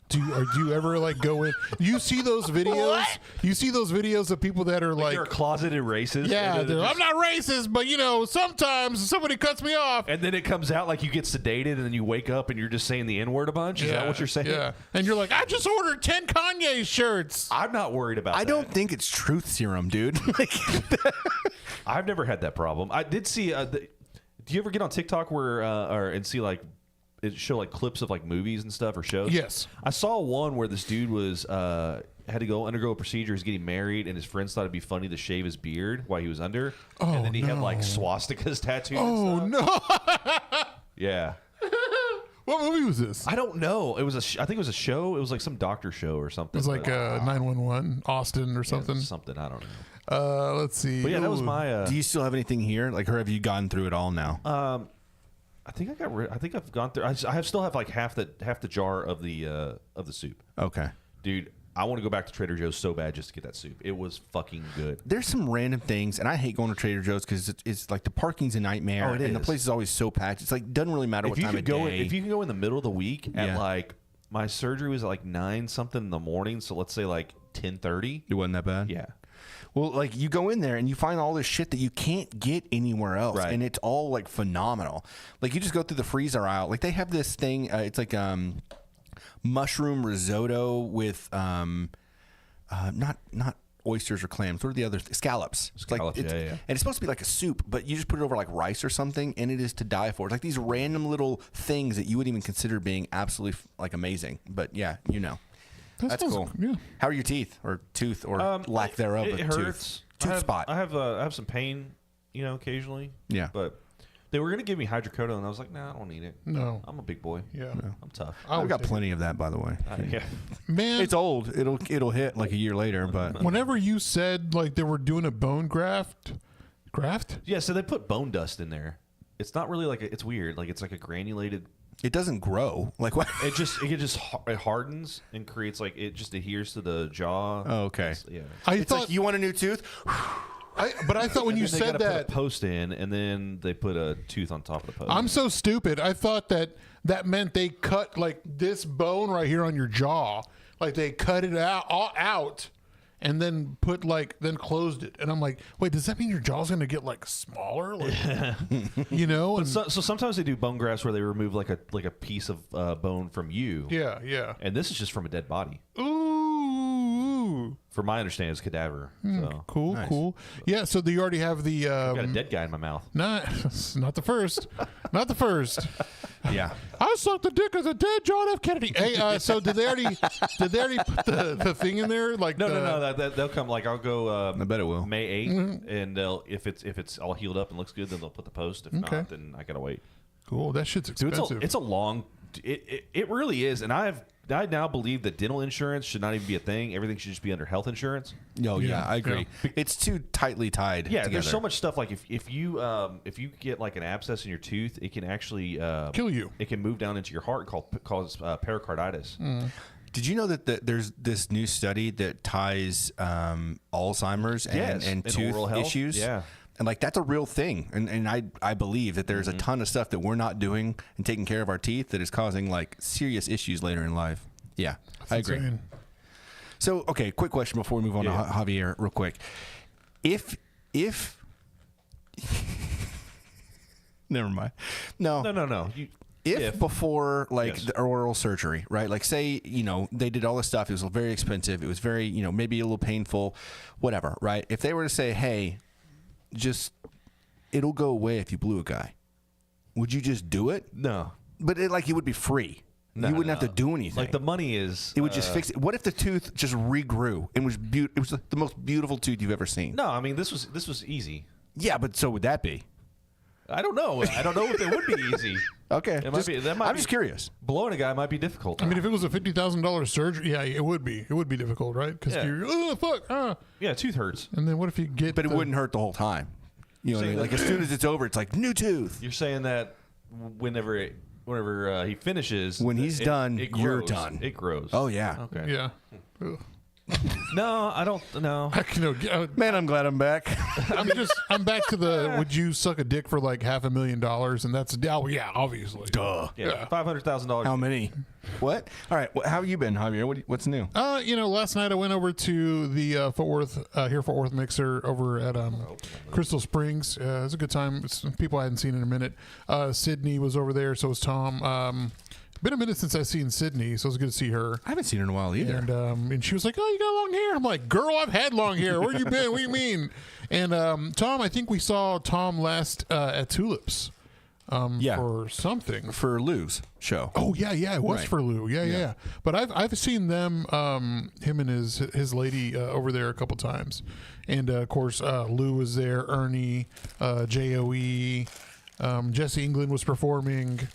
Do you ever like go in? You see those videos? What? You see those videos of people that are like You're a closeted racist. yeah, and then I'm not racist, but sometimes somebody cuts me off. and then it comes out like you get sedated, and then you wake up and you're just saying the N-word a bunch. Is that what you're saying? Yeah. And you're like, I just ordered 10 Kanye shirts. I'm not worried about that. I don't think it's truth serum, dude. I've never had that problem. I did see. Do you ever get on TikTok and see like it show like clips of like movies and stuff or shows? Yes. I saw one where this dude was had to go undergo a procedure. He's getting married, and his friends thought it'd be funny to shave his beard while he was under. Oh, and then he had no. like swastikas tattooed. Oh and stuff. no. Yeah. What movie was this? I don't know. It was I think it was a show. It was like some doctor show or something. It was like 911 Austin or something. Something. I don't know. Let's see. But yeah, that was my. Do you still have anything here? Like, or have you gone through it all now? I think I got rid. I think I've gone through. Still have like half the jar of the soup. Okay. Dude, I want to go back to Trader Joe's so bad just to get that soup. It was fucking good. There's some random things, and I hate going to Trader Joe's because it's like the parking's a nightmare, Oh, it and the is. place is always so packed. It's like doesn't really matter what time of day. If you can go in the middle of the week at Yeah. like my surgery was at like 9 something in the morning, so let's say like 10:30. It wasn't that bad. Yeah. Well, like you go in there and you find all this shit that you can't get anywhere else, Right. and it's all like phenomenal. Like you just go through the freezer aisle. Like they have this thing. It's like mushroom risotto with not oysters or clams. What are the other scallops? Scallops, Like, yeah. And it's supposed to be like a soup, but you just put it over like rice or something, and it is to die for. It's like these random little things that you wouldn't even consider being absolutely like amazing. But yeah, you know. That That's sounds- cool. Yeah. How are your teeth or tooth or lack thereof? It of hurts. Tooth spot. I have some pain, occasionally. Yeah. But they were gonna give me hydrocodone, and I was like, nah, I don't need it. No. I'm a big boy. Yeah. I'm tough. I I've would got take plenty of that, by the way. Yeah. Man, It's old. It'll hit like a year later, but whenever you said like they were doing a bone graft, Yeah. So they put bone dust in there. It's not really like it's weird. Like it's like a granulated. it doesn't grow. Like what? It hardens and creates like it just adheres to the jaw. Oh, okay. Yeah. I It's thought, like you want a new tooth? but I thought when you And then they said gotta that, put a post in, and then they put a tooth on top of the post. I'm so stupid. I thought that meant they cut like this bone right here on your jaw, like they cut it out, and then then closed it. And I'm like, wait, does that mean your jaw's gonna get like smaller? Like, And So sometimes they do bone grafts where they remove like a piece of bone from you. yeah. And this is just from a dead body. Ooh, From my understanding, it's cadaver. So cool. Yeah. So you already have the. I got a dead guy in my mouth. Not the first. Not the first. Yeah. I sucked the dick as a dead John F. Kennedy. Hey, so did they already put the thing in there? Like No. They'll come. Like I'll go. I bet it will. May 8th, and they'll if it's all healed up and looks good, then they'll put the post. If not, then I gotta wait. Cool. That shit's Dude, expensive. it's a long. It really is, and I now believe that dental insurance should not even be a thing. Everything should just be under health insurance. Oh yeah, Yeah. I agree. It's too tightly tied. Yeah, together. there's so much stuff. Like if you get like an abscess in your tooth, it can actually Kill you. It can move down into your heart and cause pericarditis. Did you know that there's this new study that ties Alzheimer's Yes, and and tooth oral health. issues? Yeah. And like that's a real thing, and I believe that there's a ton of stuff that we're not doing and taking care of our teeth that is causing like serious issues later in life. Yeah, I agree. Insane. So okay, quick question before we move on to Javier, real quick. If never mind, no. If before like Yes. the oral surgery, right? Like say, they did all this stuff. It was very expensive. It was very, maybe a little painful, whatever, right? If they were to say, hey, it'll go away if you blew a guy, would you just do it? No, But it would be free. No, you wouldn't no. have to do anything. like the money is. it would just fix it. What if the tooth just regrew and was it was the most beautiful tooth you've ever seen? No, I mean this was easy. Yeah, but so would that be? I don't know. I don't know if it would be easy. Okay. It might be. That might I'm be, just curious. Blowing a guy might be difficult. I mean, if it was a $50,000 surgery, yeah, it would be. It would be difficult, right? Because Yeah. you're, fuck, yeah, tooth hurts. and then what if you get? But it wouldn't hurt the whole time. You know what I mean? Like as soon as it's over, it's like new tooth. You're saying that whenever he finishes, When he's done, it you're grows. done. It grows. Oh yeah. Okay. Yeah. Ugh. No, I don't. No. Man, I'm glad I'm back. I'm back to the would you suck a dick for like $500,000, and that's obviously. Duh. Yeah. $500,000. How many? What? All right. How have you been, Javier? What's new? Last night I went over to the Fort Worth Mixer over at Crystal Springs. It was a good time. It's people I hadn't seen in a minute. Sydney was over there, so was Tom. Been a minute since I've seen Sydney, so it was good to see her. I haven't seen her in a while either. And she was like, "Oh, you got long hair." I'm like, "Girl, I've had long hair. Where you been? What do you mean?" And Tom, I think we saw Tom last at Tulips. For something. For Lou's show. Oh yeah, it was Right. for Lou. Yeah. But I've seen them, him and his lady over there a couple times, and of course Lou was there. Ernie, JOE, Jesse England was performing.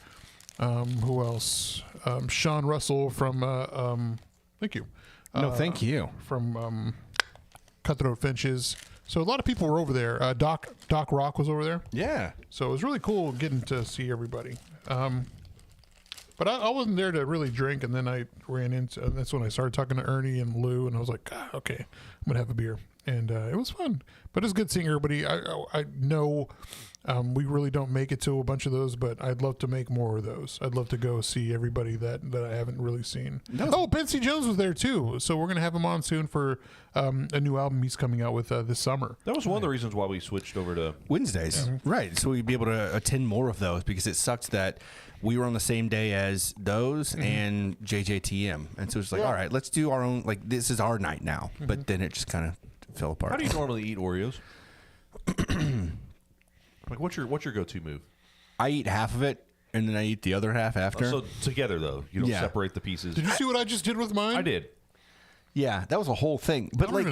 Who else? Sean Russell from thank you. No, thank you. From Cutthroat Finches. So a lot of people were over there. Doc Rock was over there. Yeah. So it was really cool getting to see everybody. But I wasn't there to really drink, and then I ran into, and that's when I started talking to Ernie and Lou, and I was like, okay, I'm going to have a beer. And it was fun. But it's good seeing everybody. I know we really don't make it to a bunch of those, but I'd love to make more of those. I'd love to go see everybody that I haven't really seen. Oh, Bensy Jones was there too. So we're going to have him on soon for a new album he's coming out with this summer. That was one of the reasons why we switched over to Wednesdays. Right. So we'd be able to attend more of those because it sucked that we were on the same day as those and JJTM. And so it's like, all right, let's do our own, like, this is our night now. But then it just kind of fell apart. How do you normally eat Oreos? Like, what's your go-to move? I eat half of it, and then I eat the other half after. So together, though, you don't Yeah. separate the pieces. Did you see what I just did with mine? I did. Yeah, that was a whole thing. But like,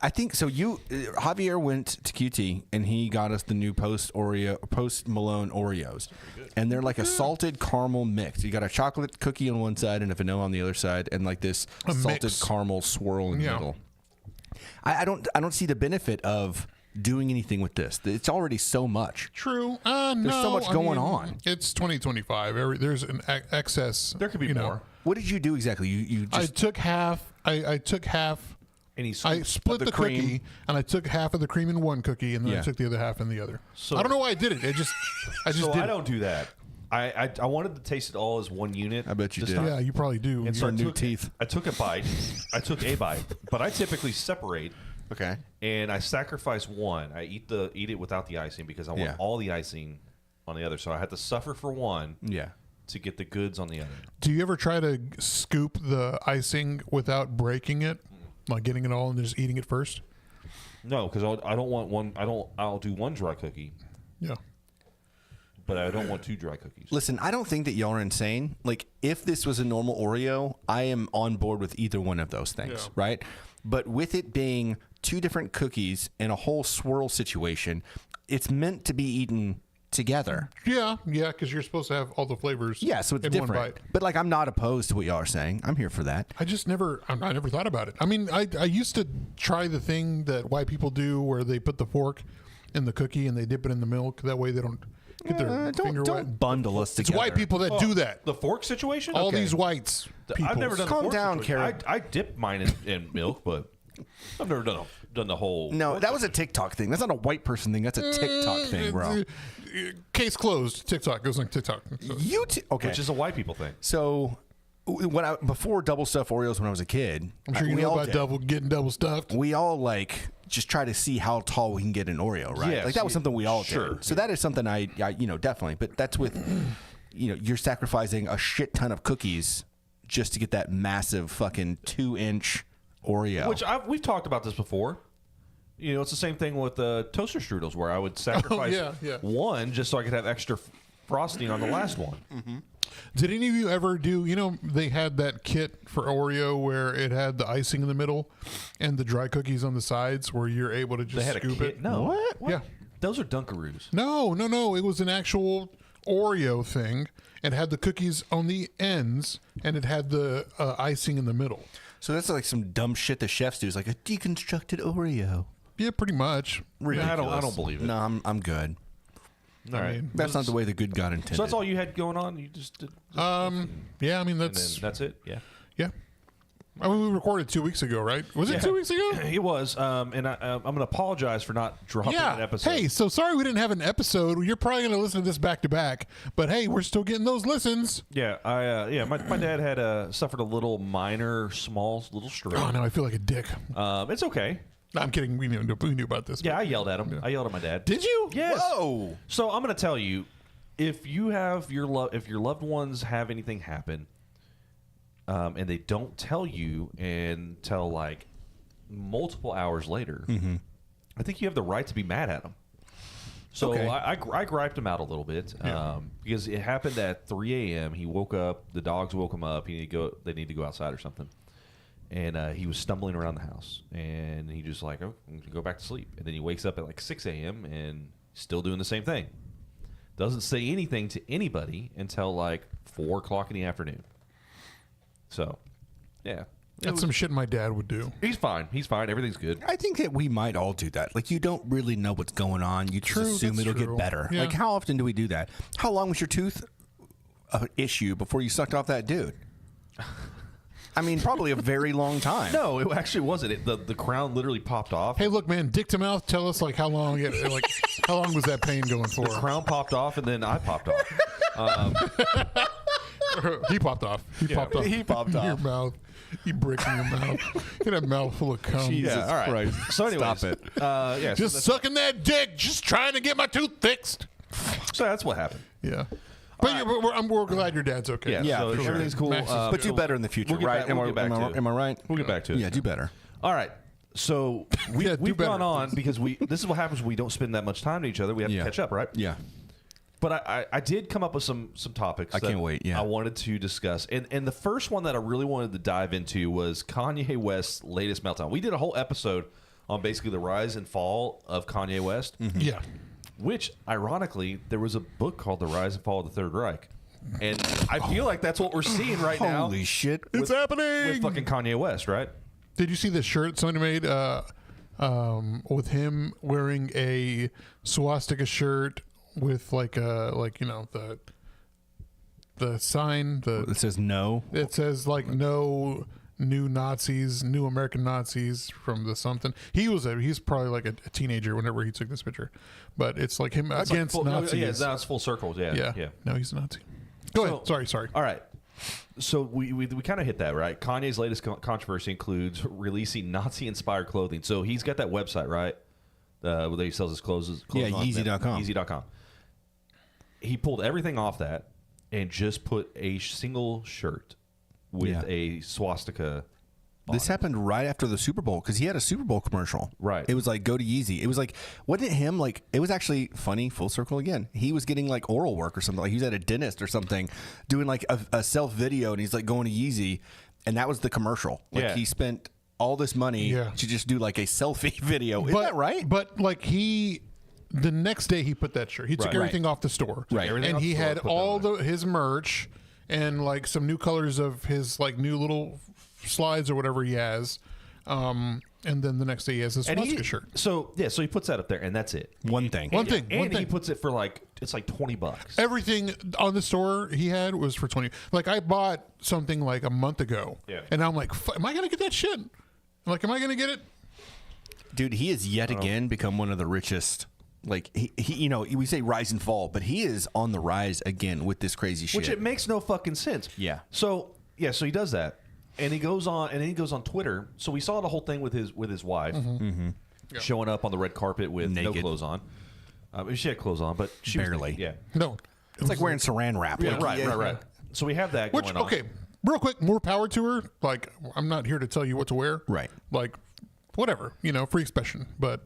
I think so. Javier went to QT and he got us the new Post Malone Oreos, and they're like a salted caramel mix. You got a chocolate cookie on one side and a vanilla on the other side, and like this salted mix. caramel swirl in the middle. I don't see the benefit of doing anything with this. It's already so much. True. There's so much going on. It's 2025. There's an excess. There could be more. What did you do exactly? You I just took half. I took half. And I split the cream. cookie, and I took half of the cream in one cookie, and then I Yeah. took the other half in the other. So- I don't know why I did it. I just So did I it. don't do that. I wanted to taste it all as one unit. I bet you this did. time. Yeah, you probably do. And so I new took, teeth. I took a bite. I took a bite, but I typically separate okay. and I sacrifice one. I eat it without the icing because I want Yeah. all the icing on the other. So I had to suffer for one Yeah. to get the goods on the other. Do you ever try to scoop the icing without breaking it, like getting it all and just eating it first? No, because I don't want one. I'll do one dry cookie, Yeah. but I don't want two dry cookies. Listen, I don't think that y'all are insane. Like, if this was a normal Oreo, I am on board with either one of those things, Yeah. right? But with it being two different cookies and a whole swirl situation, it's meant to be eaten together. Yeah, because you're supposed to have all the flavors. Yeah, so it's in one different. bite. But like, I'm not opposed to what y'all are saying. I'm here for that. I never thought about it. I mean, I used to try the thing that white people do where they put the fork in the cookie and they dip it in the milk. That way they don't get their finger Don't wet. bundle us It's together. white people that do that. The fork situation? All Okay. these whites people. I've never done the Calm fork down, situation. Carrot. I dip mine in milk, but I've never done the whole. No, fork that was a TikTok thing. That's not a white person thing. That's a TikTok thing, bro. Case closed. TikTok goes on TikTok. So- Okay. which is a white people thing. So before double stuffed Oreos when I was a kid, I'm sure you we know all about did. getting double stuffed. We all like just try to see how tall we can get an Oreo, right? Yes, like that was something we all sure. did. So that is something I definitely. But that's with, you're sacrificing a shit ton of cookies just to get that massive fucking 2-inch Oreo. Which we've talked about this before. You know, it's the same thing with toaster strudels, where I would sacrifice yeah. one just so I could have extra frosting on the last one. Did any of you ever do, they had that kit for Oreo where it had the icing in the middle and the dry cookies on the sides where you're able to They just had a scoop kit. it? No, Yeah. those are Dunkaroos. No. It was an actual Oreo thing. It had the cookies on the ends and it had the icing in the middle. so that's like some dumb shit the chefs do. It's like a deconstructed Oreo. Yeah, pretty much. I don't believe it. No, I'm good. All right, mean, That's not the way the good God intended. so that's all you had going on. You just did, Yeah, I mean, and then that's it. Yeah. yeah. I mean, we recorded 2 weeks ago, right? Was it 2 weeks ago? It was, and I'm going to apologize for not dropping Yeah. an episode. Hey, so sorry we didn't have an episode. You're probably going to listen to this back to back, but hey, we're still getting those listens. Yeah, my dad had suffered a little small stroke. Oh, now I feel like a dick. It's okay. No, I'm kidding. We knew about this. Yeah, I yelled at him. I yelled at my dad. Did you? Yes. Whoa. So I'm going to tell you, if you have if your loved ones have anything happen, and they don't tell you until like multiple hours later, I think you have the right to be mad at them. So Okay. I griped him out a little bit because it happened at 3 a.m. He woke up. The dogs woke him up. They need to go outside or something. And he was stumbling around the house. And he just like, oh, I'm going to go back to sleep. And then he wakes up at like 6 a.m. and still doing the same thing. Doesn't say anything to anybody until like 4 o'clock in the afternoon. So, yeah. That's some shit my dad would do. He's fine. He's fine. Everything's good. I think that we might all do that. Like, you don't really know what's going on. You just assume that's it'll true. get better. Yeah. Like, how often do we do that? How long was your tooth issue before you sucked off that dude? I mean, probably a very long time. No, it actually wasn't. The crown literally popped off. Hey, look, man, dick to mouth. Tell us like how long how long was that pain going for? The crown popped off, and then I popped off. He popped off. He popped off. He popped Your off. mouth. You brick in your mouth. Get a mouth full of cum. Jesus Yeah, all right. Christ. So anyways, Stop it. Yeah, Just sucking that dick. Just trying to get my tooth fixed. so that's what happened. Yeah. But we're glad your dad's okay. Yeah, Yeah, so for sure. everything's cool. Max is But do better in the future, We'll get right? back- we'll get back to it. Am I right? We'll get back to it. Yeah, do better. All right. So Yeah, do we've better. gone on because this is what happens when we don't spend that much time to each other. We have Yeah. to catch up, right? Yeah. But I did come up with some topics. I that can't wait, yeah. I wanted to discuss, and the first one that I really wanted to dive into was Kanye West's latest meltdown. We did a whole episode on basically the rise and fall of Kanye West, Yeah. which ironically there was a book called The Rise and Fall of the Third Reich, and I feel like that's what we're seeing right now. Holy shit. It's happening. with fucking Kanye West, right? Did you see the shirt somebody made with him wearing a swastika shirt with like the sign It says no. it says like no new Nazis, new American Nazis from the something. He's probably like a teenager whenever he took this picture, but it's like him against Nazis. Yeah, that's full circle. Yeah, yeah. No, he's a Nazi. Go ahead. Sorry. All right. So we kind of hit that, right? Kanye's latest controversy includes releasing Nazi-inspired clothing. So he's got that website, right? Where he sells his clothes Yeah, on Yeezy.com. Yeezy.com. He pulled everything off that and just put a single shirt with Yeah. a swastika. This happened right after the Super Bowl because he had a Super Bowl commercial. Right. It was like, go to Yeezy. It was like, wasn't it him? Like, it was actually funny, full circle again. He was getting like oral work or something. Like, he was at a dentist or something doing like a self video, and he's like going to Yeezy. And that was the commercial. Like, Yeah. he spent all this money to just do like a selfie video. Isn't that right? But like the next day he put that shirt. He took Right. everything off the store. Right. Everything And off he the store, had put that all on his merch and like some new colors of his like new little slides or whatever he has. And then the next day he has this swastika shirt. So he puts that up there, and that's it. One thing. And he puts it for like it's like $20. Everything on the store he had was for 20. Like I bought something like a month ago. Yeah. And I'm like, am I going to get that shit? Like, am I going to get it? Dude, he has yet again become one of the richest. Like, he, you know, we say rise and fall, but he is on the rise again with this crazy shit. Which it makes no fucking sense. Yeah. So he does that, and he goes on, and then he goes on Twitter. So we saw the whole thing with his wife showing up on the red carpet with no Naked. clothes on. She had clothes on, but she was Barely. naked, yeah. No. It's like wearing saran wrap. Yeah, Like, right. So we have that Which, going on. okay, real quick, more power to her. Like, I'm not here to tell you what to wear. Right. Like, whatever, free expression. But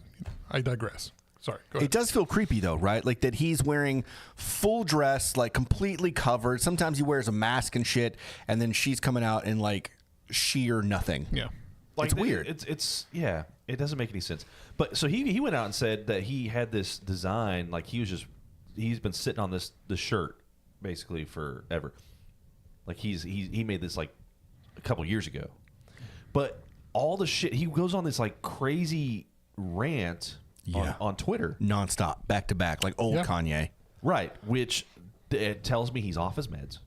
I digress. Sorry, go ahead. It does feel creepy though, right? Like that he's wearing full dress, like completely covered. Sometimes he wears a mask and shit, and then she's coming out in like sheer nothing. Yeah. Like, It's weird. It's yeah. It doesn't make any sense. But so he went out and said that he had this design, like he's been sitting on this shirt basically forever. Like he made this like a couple years ago. But all the shit, he goes on this like crazy rant on Twitter Nonstop, back to back, like old Yeah. Kanye. right, which it tells me he's off his meds.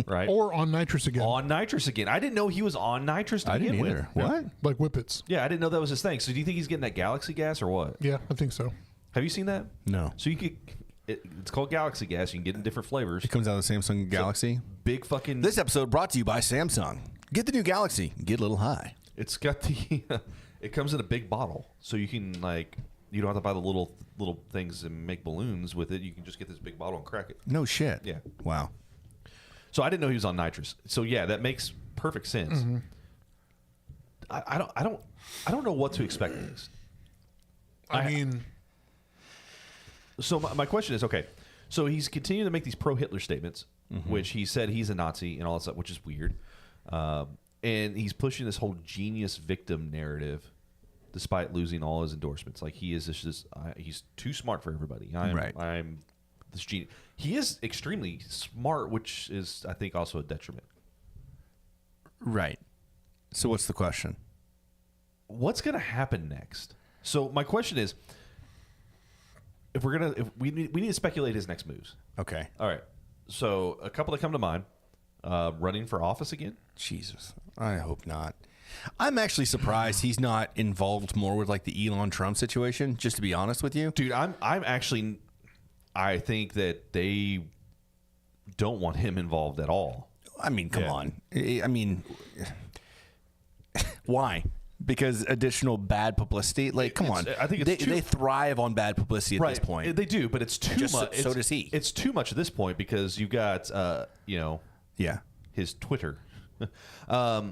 Right? Or on nitrous again. On nitrous again. I didn't know he was on nitrous to begin with. What? Like whippets. Yeah, I didn't know that was his thing. So do you think he's getting that galaxy gas or what? Yeah, I think so. Have you seen that? No. So you could, it's called galaxy gas. You can get it in different flavors. It comes out of the Samsung Galaxy. Big fucking. This episode brought to you by Samsung. Get the new Galaxy. Get a little high. It's got the. It comes in a big bottle, so you can like. You don't have to buy the little things and make balloons with it. You can just get this big bottle and crack it. No shit. Yeah. Wow. So I didn't know he was on nitrous. So yeah, that makes perfect sense. Mm-hmm. I don't know what to expect next. I mean, So my question is, okay, so he's continuing to make these pro-Hitler statements, Mm-hmm. which he said he's a Nazi and all that stuff, which is weird. And he's pushing this whole genius victim narrative, despite losing all his endorsements. Like he is just he's too smart for everybody. Right. I'm this genius. He is extremely smart, which is, I think, also a detriment. Right. So what's the question? What's going to happen next? So my question is, if we need to speculate his next moves. Okay. All right. So a couple that come to mind: running for office again. Jesus, I hope not. I'm actually surprised he's not involved more with like the Elon Trump situation. Just to be honest with you, Dude, I'm actually. I think that they don't want him involved at all. I mean, come on. I mean, why? Because additional bad publicity. Like, come on. I think it's they thrive on bad publicity at this point. They do, but it's too much. So does he. It's too much at this point because you got, Yeah. his Twitter. I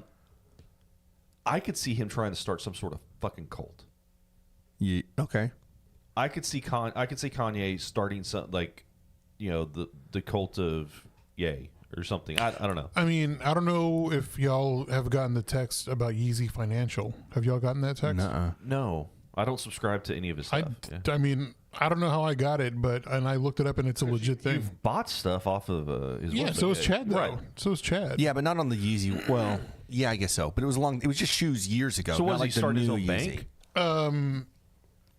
could see him trying to start some sort of fucking cult. Yeah. Okay. I could see Kanye starting some the cult of Yay or something. I don't know. I mean, I don't know if y'all have gotten the text about Yeezy Financial. Have y'all gotten that text? Nuh-uh. No, I don't subscribe to any of his stuff. I mean, I don't know how I got it, and I looked it up, and it's a legit thing. You've bought stuff off of his website. So is Chad, though. Right. So is Chad. Yeah, but not on the Yeezy. Well, yeah, I guess so. But it was just shoes years ago. So not was like he starting his the own new Yeezy. bank?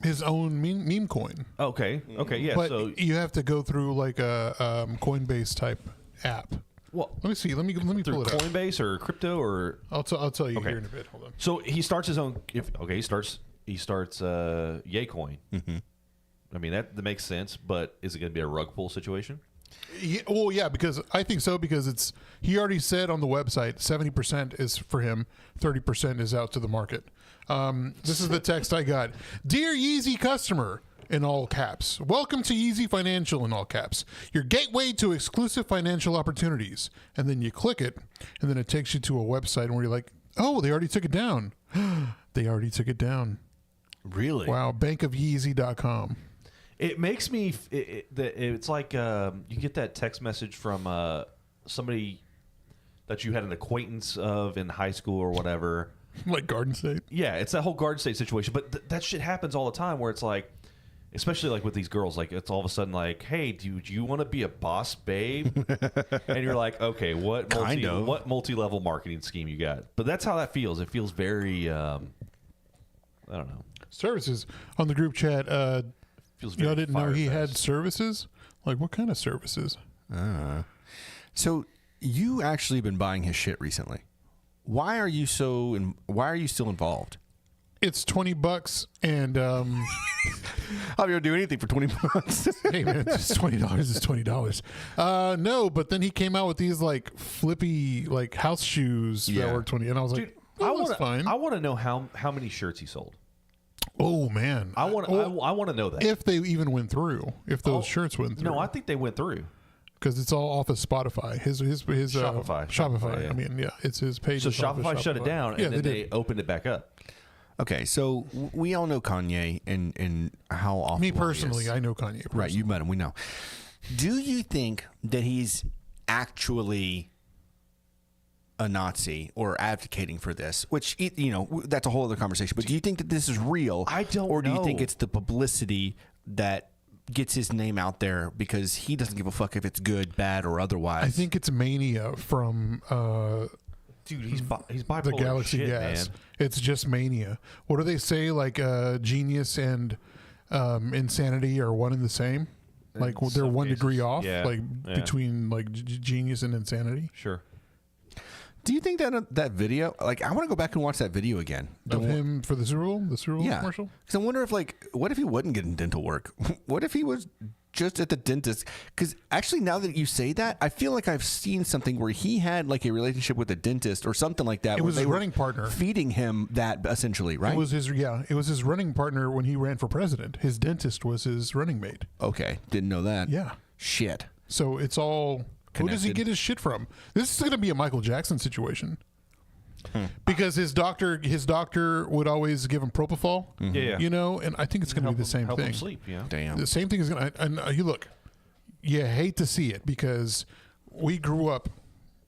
His own meme coin. Okay, yeah. But So you have to go through like a Coinbase type app. well, Let me see. Let me through pull it up. Coinbase or crypto or I'll tell you Okay. here in a bit. Hold on. so he starts his own. He starts Yecoin. Mm-hmm. I mean that makes sense, but is it going to be a rug pull situation? Yeah, well, yeah, because I think so. Because he already said on the website 70% is for him, 30% is out to the market. This is the text I got. Dear Yeezy customer, in all caps. Welcome to Yeezy Financial, in all caps. Your gateway to exclusive financial opportunities. And then you click it, and then it takes you to a website where you're like, oh, they already took it down. They already took it down. Really? Wow, bankofyeezy.com. It makes me. It's like you get that text message from somebody that you had an acquaintance of in high school or whatever. Like Garden State? Yeah, it's that whole Garden State situation. But that shit happens all the time where it's like, especially like with these girls, like it's all of a sudden like, hey, do you want to be a boss babe? And you're like, okay, what multi-level marketing scheme you got? But that's how that feels. It feels very, I don't know. Services on the group chat. Feels very Y'all didn't know he had Firefest. services? Like what kind of services? So you actually been buying his shit recently. Why are you still involved? It's $20 and I'll be able to do anything for $20. hey man, it's $20 is $20. No, but then he came out with these like flippy like house shoes that were 20, and I was like, Dude, that's fine. I want to know how many shirts he sold. Oh man, I want to know that. if they even went through, if those shirts went through. No, I think they went through. because it's all off of Spotify. His Shopify. Shopify. Yeah. I mean, yeah, it's his page. So is off of Shopify shut it down, Yeah, and then they they opened it back up. Okay, so we all know Kanye and how awful Me he personally, is. I know Kanye. Personally. Right, you met him. We know. Do you think that he's actually a Nazi or advocating for this? Which, you know, that's a whole other conversation. But do you think that this is real? I don't Or do you think know. it's the publicity that gets his name out there because he doesn't give a fuck if it's good, bad, or otherwise? I think it's mania from Dude, he's bipolar the Galaxy shit, Gas. man. It's just mania. What do they say? Like genius and insanity are one and the same. Like In they're some 1 cases, degree off. yeah, Like yeah. between like genius and insanity. Sure. Do you think that video? Like, I want to go back and watch that video again. Of him for the Super Bowl Yeah. commercial. Because I wonder if, like, what if he wasn't getting dental work? What if he was just at the dentist? Because actually, now that you say that, I feel like I've seen something where he had like a relationship with a dentist or something like that. It where was they his were running partner. feeding him that essentially, right? It was his running partner when he ran for president. His dentist was his running mate. Okay, didn't know that. Yeah. Shit. So it's all. Who does he Connected. get his shit from? This is going to be a Michael Jackson situation. Because his doctor would always give him propofol, Yeah. you know, and I think it's going to be the same help thing. him sleep, yeah. Damn. The same thing is going to. And you look, you hate to see it because we grew up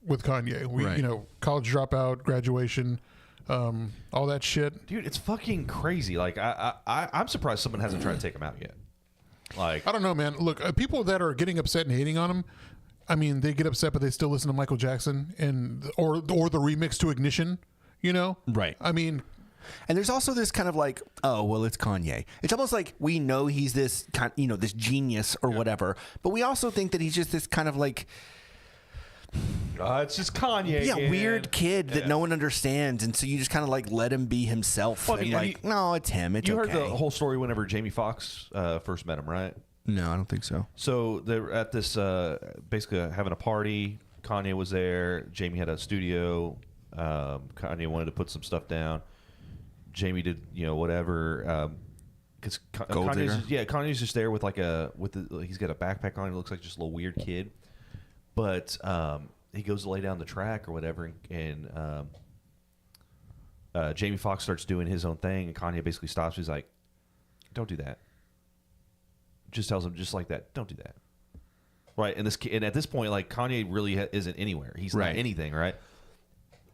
with Kanye. We, Right. you know, college dropout, graduation, all that shit. Dude, it's fucking crazy. Like I'm surprised someone hasn't tried to take him out yet. Like, I don't know, man. Look, people that are getting upset and hating on him, I mean, they get upset, but they still listen to Michael Jackson or the remix to Ignition. You know, Right. I mean, And there's also this kind of like, oh, well, it's Kanye. It's almost like we know he's this kind, this genius or whatever, but we also think that he's just this kind of like, it's just Kanye. again. weird kid that no one understands, and so you just kind of like let him be himself. Well, and like, no, it's him. It's You okay. heard the whole story whenever Jamie Foxx first met him, right? No, I don't think so. So they're at this basically having a party. Kanye was there. Jamie had a studio. Kanye wanted to put some stuff down. Jamie did, whatever. Because Gold digger? Kanye's just there with he's got a backpack on. He looks like just a little weird kid. But he goes to lay down the track or whatever, and Jamie Foxx starts doing his own thing, and Kanye basically stops. He's like, "Don't do that." Just tells him just like that, "Don't do that." Right, and at this point, like Kanye really isn't anywhere. He's not anything, right?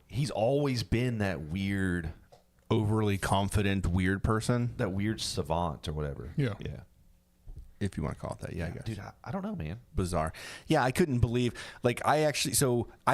He's always been that weird, Overly confident, weird person, that weird savant or whatever. Yeah. if you want to call it that. Yeah, I guess. Dude, I don't know, man. Bizarre. Yeah, I couldn't believe. Like, I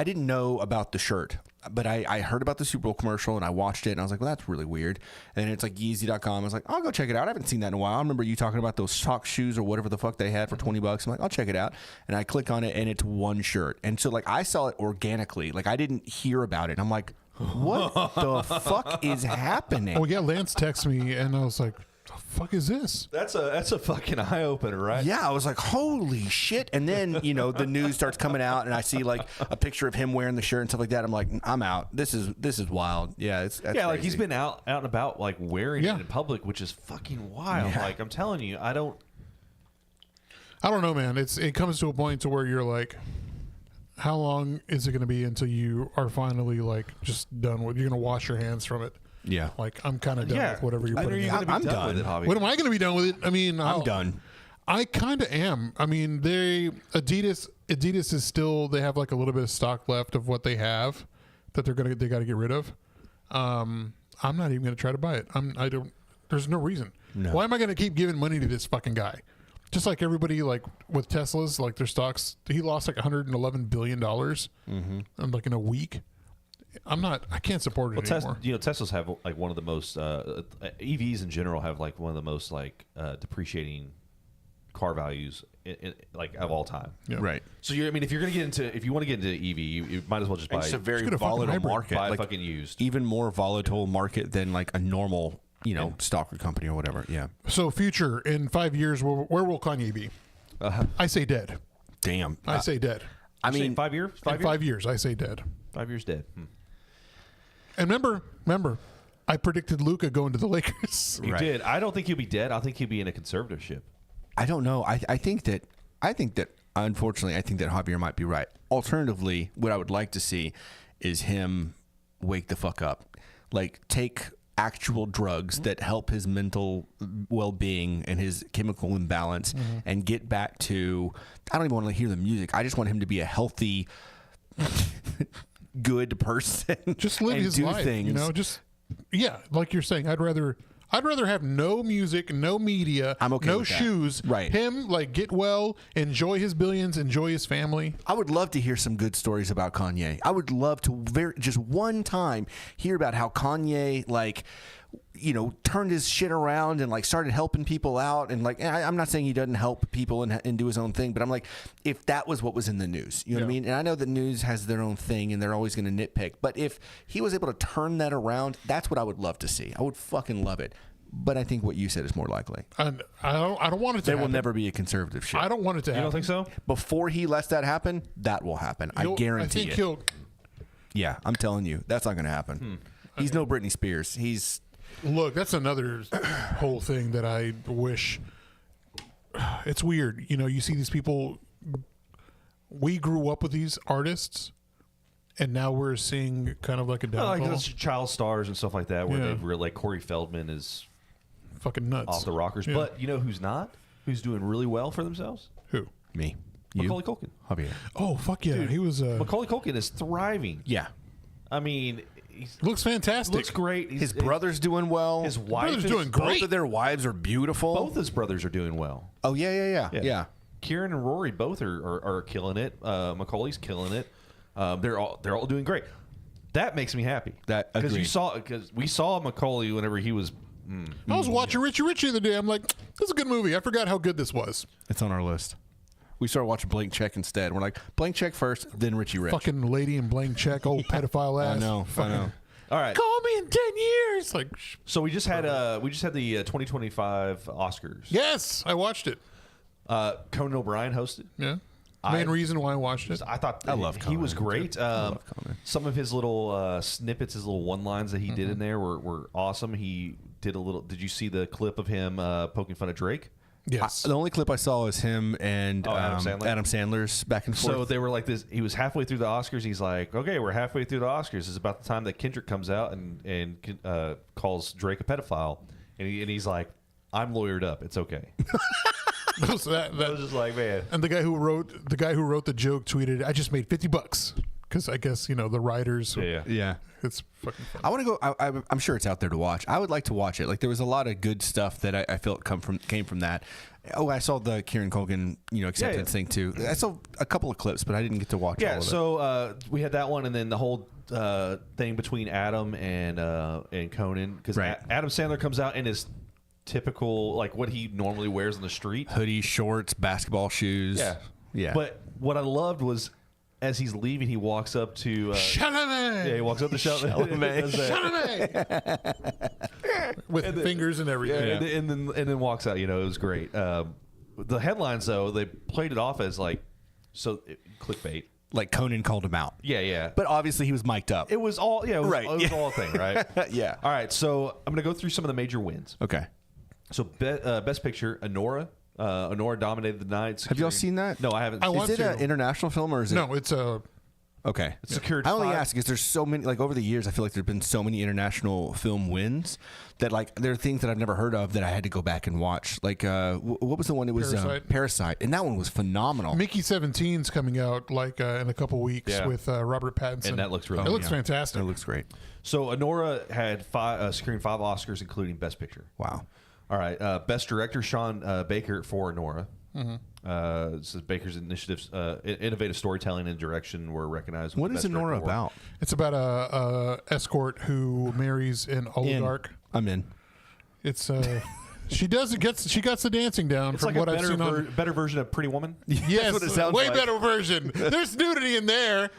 didn't know about the shirt, but I heard about the Super Bowl commercial and I watched it and I was like, well, that's really weird. And it's like Yeezy.com. I was like, I'll go check it out. I haven't seen that in a while. I remember you talking about those sock shoes or whatever the fuck they had for $20. I'm like, I'll check it out. And I click on it and it's one shirt. And so, like, I saw it organically. Like, I didn't hear about it. And I'm like, what the fuck is happening? Oh, yeah, Lance texted me and I was like, the fuck is this? That's a fucking eye opener, right? Yeah, I was like, holy shit. And then, the news starts coming out and I see like a picture of him wearing the shirt and stuff like that. I'm like, I'm out. This is wild. Yeah, that's like crazy. he's been out and about like wearing it in public, which is fucking wild. Yeah. Like, I'm telling you, I don't know, man. It comes to a point to where you're like, how long is it going to be until you are finally like just done with? You're going to wash your hands from it. Yeah. Like, I'm kind of done with whatever you're putting in. I'm done with it, Javi. When am I going to be done with it? I mean, I'm done. I kind of am. I mean, Adidas is still, they have like a little bit of stock left of what they have that they got to get rid of. I'm not even going to try to buy it. There's no reason. No. Why am I going to keep giving money to this fucking guy? Just like everybody, like with Teslas, like their stocks, he lost like $111 billion in a week. I can't support it anymore. Teslas have like one of the most EVs in general have like one of the most like depreciating car values in like of all time. Yeah. Right. So if you want to get into EV, you might as well just buy. It's a very get a fucking volatile hybrid. market. Buy like, fucking used. Even more volatile market than like a normal, stock or company or whatever. Yeah. So future, in 5 years, where will Kanye be? I say dead. Damn. I say dead. I mean, 5 years. In 5 years, I say dead. 5 years dead. And remember, I predicted Luka going to the Lakers. You Right. did. I don't think he'll be dead. I think he'll be in a conservatorship. I don't know. I think that unfortunately, I think that Javier might be right. Alternatively, what I would like to see is him wake the fuck up. Like, take actual drugs that help his mental well-being and his chemical imbalance and get back to, I don't even want to hear the music. I just want him to be a healthy, good person. Just live and his do life, things. like you're saying. I'd rather have no music, no media, I'm okay no with that. shoes. Right. Him, like, get well, enjoy his billions, enjoy his family. I would love to hear some good stories about Kanye. I would love to just one time hear about how Kanye, like, turned his shit around and like started helping people out. And like, I'm not saying he doesn't help people and do his own thing, but I'm like, if that was what was in the news, you know what I mean? And I know the news has their own thing and they're always going to nitpick, but if he was able to turn that around, that's what I would love to see. I would fucking love it. But I think what you said is more likely. And I don't want it to There happen. will never be a conservative shit. I don't want it to You happen. don't think so? Before he lets that happen, that will happen. I guarantee I think it. he'll. Yeah, I'm telling you, that's not going to happen. He's no Britney Spears. He's Look, that's another whole thing that I wish. It's weird. You see these people. We grew up with these artists, and now we're seeing kind of like a downfall. Like those child stars and stuff like that, where Yeah. they were like Corey Feldman is Fucking nuts. off the rockers. Yeah. But you know who's not? Who's doing really well for themselves? Who? me. You? Macaulay Culkin. Javier. Oh, fuck yeah. He was. Macaulay Culkin is thriving. Yeah. I mean, Looks fantastic. looks great. His brother's doing well. His wife brother's is doing Both great. of their wives are beautiful. Both his brothers are doing well. Oh yeah. Kieran and Rory both are killing it. Macaulay's killing it. They're all doing great. That makes me happy. Because we saw Macaulay whenever he was. I was watching Richie Rich the other day. I'm like, this is a good movie. I forgot how good this was. It's on our list. We started watching Blank Check instead. We're like, Blank Check first, then Richie Rich. Fucking Lady in Blank Check, old pedophile ass. I know. All right. Call me in 10 years. Like, So we just had the 2025 Oscars. yes, I watched it. Conan O'Brien hosted. Yeah. Main reason why I watched it. I thought I love he was Conan. great. love Conan. Some of his little snippets, his little one lines that he did in there were awesome. He did a little. Did you see the clip of him poking fun at Drake? Yes. The only clip I saw was him and Adam Sandler? Adam Sandler's back and forth. So they were like this. He was halfway through the Oscars. He's like, "Okay, we're halfway through the Oscars. It's about the time that Kendrick comes out and calls Drake a pedophile." And he's like, "I'm lawyered up. It's okay." So I was just like, man. and the guy who wrote the joke tweeted, "I just made $50 because I guess the writers." Yeah. It's fucking fun. I want to go. I'm sure it's out there to watch. I would like to watch it. Like there was a lot of good stuff that I felt came from that. Oh, I saw the Kieran Culkin acceptance thing too. I saw a couple of clips, but I didn't get to watch. all of it. So we had that one, and then the whole thing between Adam and Conan, because Right. Adam Sandler comes out in his typical, like what he normally wears on the street. Hoodie, shorts, basketball shoes. Yeah. But what I loved was, as he's leaving, he walks up to Chalamet! yeah, he walks up to Chalamet. Chalamet! With fingers and everything. Yeah, and then walks out. It was great. The headlines though, they played it off as like clickbait. Like Conan called him out. Yeah. But obviously he was mic'd up. It was all Right. It was all a thing, right? Yeah. All right, so I'm gonna go through some of the major wins. Okay. So best picture, Anora. Anora dominated the night. Have y'all seen that? No, I haven't. I want Is it to. an international film or is it? No, it's a. Okay. secured I only 5 ask because there's so many, like over the years, I feel like there's been so many international film wins that like there are things that I've never heard of that I had to go back and watch. Like, what was the one? It was Parasite. And that one was phenomenal. Mickey 17's coming out like in a couple weeks Yeah. with Robert Pattinson. And that looks really It looks yeah. fantastic. It looks great. So Anora had securing 5 Oscars, including Best Picture. Wow. All right, Best Director Sean Baker for Anora. This is Baker's initiatives, innovative storytelling and direction were recognized. What with is the Best Nora Director award. about? It's about a escort who marries an oligarch. I'm in. It's she gets the dancing down It's from like what a I've seen on. better version of Pretty Woman. Yes, what it sounds way like. better version. There's nudity in there.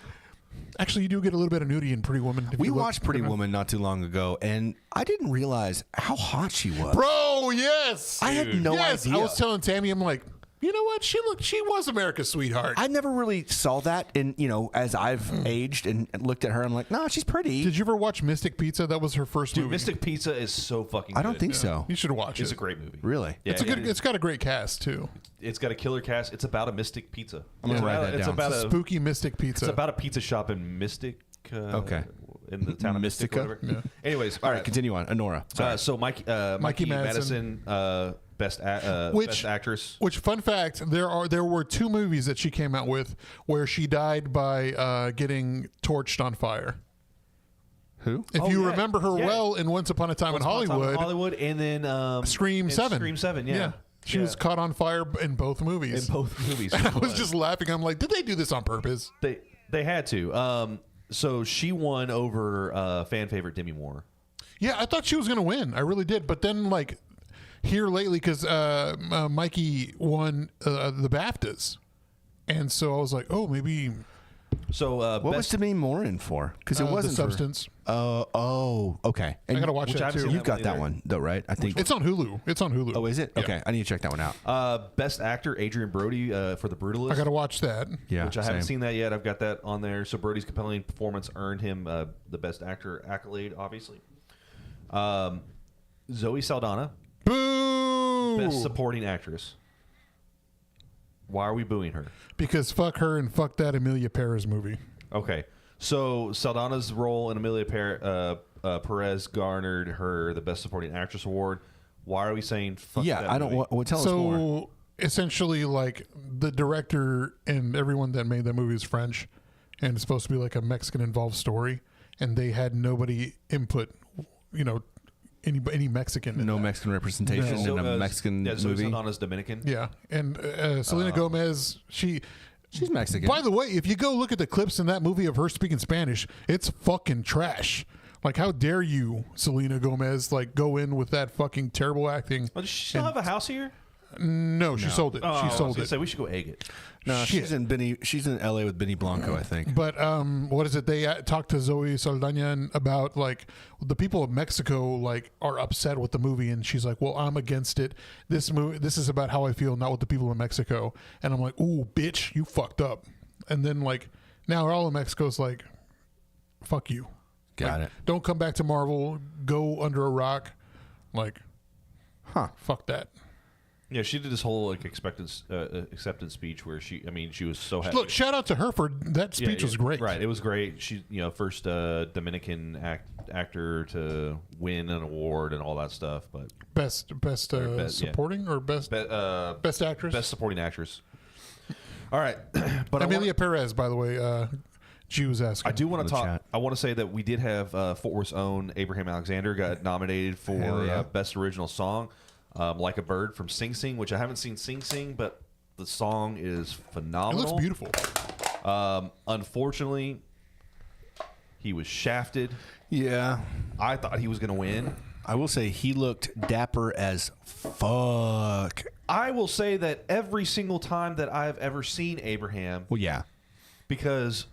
Actually, you do get a little bit of nudity in Pretty Woman. if We you look- watched Pretty Woman not too long ago, and I didn't realize how hot she was. Bro, yes. I had no idea. I was telling Tammy, I'm like, you know what? She was America's sweetheart. I never really saw that, and as I've aged and looked at her, I'm like, nah, she's pretty. Did you ever watch Mystic Pizza? That was her first Dude, movie. Mystic Pizza is so fucking good. I don't think so. You should watch It's it. a great movie. Really? Yeah, It's a good. It's got a great cast too. It's got a killer cast. It's about a Mystic Pizza. I'm gonna write that It's down. about It's a a spooky Mystic Pizza. It's about a pizza shop in Mystic. Okay. In the town of Mystic. Mystica? Whatever. Yeah. Anyways, All right, continue on. Honora. Sorry. So Mikey Madison, best actress. Which, fun fact, there were 2 movies that she came out with where she died by getting torched on fire. Who? If you remember her well in Once Upon a Time in Hollywood, and then Scream 7. Scream 7, yeah. She was caught on fire in both movies. in both movies. And I was just laughing. I'm like, did they do this on purpose? They had to. So she won over fan favorite Demi Moore. Yeah, I thought she was going to win. I really did. But then, like, here lately, because Mikey won the BAFTAs. And so I was like, oh, maybe So What was Demi Moore in for? Because it wasn't The Substance. Okay. I got to watch which that I've too. seen You've got that either. one though, right? I think It's on Hulu. It's on Hulu. Oh, is it? Yeah. Okay, I need to check that one out. Best actor Adrian Brody for The Brutalist. I got to watch that. Yeah, which I haven't same. seen that yet. I've got that on there. So Brody's compelling performance earned him the best actor accolade, obviously. Zoe Saldana, Boo! best supporting actress. Why are we booing her? Because fuck her and fuck that Emilia Perez movie. Okay, so Saldana's role in Emilia Perez garnered her the best supporting actress award. Why are we saying fuck that I don't. movie? What tell us more. So essentially, like, the director and everyone that made that movie is French, and it's supposed to be like a Mexican involved story. and they had nobody input, any Mexican. in No that. Mexican representation in a Mexican movie. Zoe Dominican. Yeah, and Selena Gomez, she's Mexican. By the way, if you go look at the clips in that movie of her speaking Spanish, it's fucking trash. Like, how dare you, Selena Gomez, like, go in with that fucking terrible acting? Does she still have a house here? No, she sold it. She sold it. Say we should go egg it. No, Shit. she's in LA with Benny Blanco, I think. But what is it? They talked to Zoe Saldana about, like, the people of Mexico, like, are upset with the movie, and she's like, "Well, I'm against it. This is about how I feel, not what the people of Mexico." And I'm like, "Ooh, bitch, you fucked up." And then, like, now all of Mexico's like, "Fuck you." Got Like, it. Don't come back to Marvel. Go under a rock. Like, fuck that. Yeah, she did this whole like acceptance speech where she was so happy. Look, shout out to her for that speech. Was great. Right, it was great. She, first Dominican actor to win an award and all that stuff. But Best supporting or best actress. Best supporting actress. All right, but Amelia Perez, by the way. She was asking. I do want to talk. chat. I want to say that we did have Fort Worth's own Abraham Alexander got nominated for yeah. Best Original Song, "Like a Bird" from Sing Sing, which I haven't seen Sing Sing, but the song is It phenomenal. looks beautiful. Unfortunately, he was shafted. Yeah. I thought he was going to win. I will say he looked dapper as fuck. I will say that every single time that I've ever seen Abraham, Well, yeah. because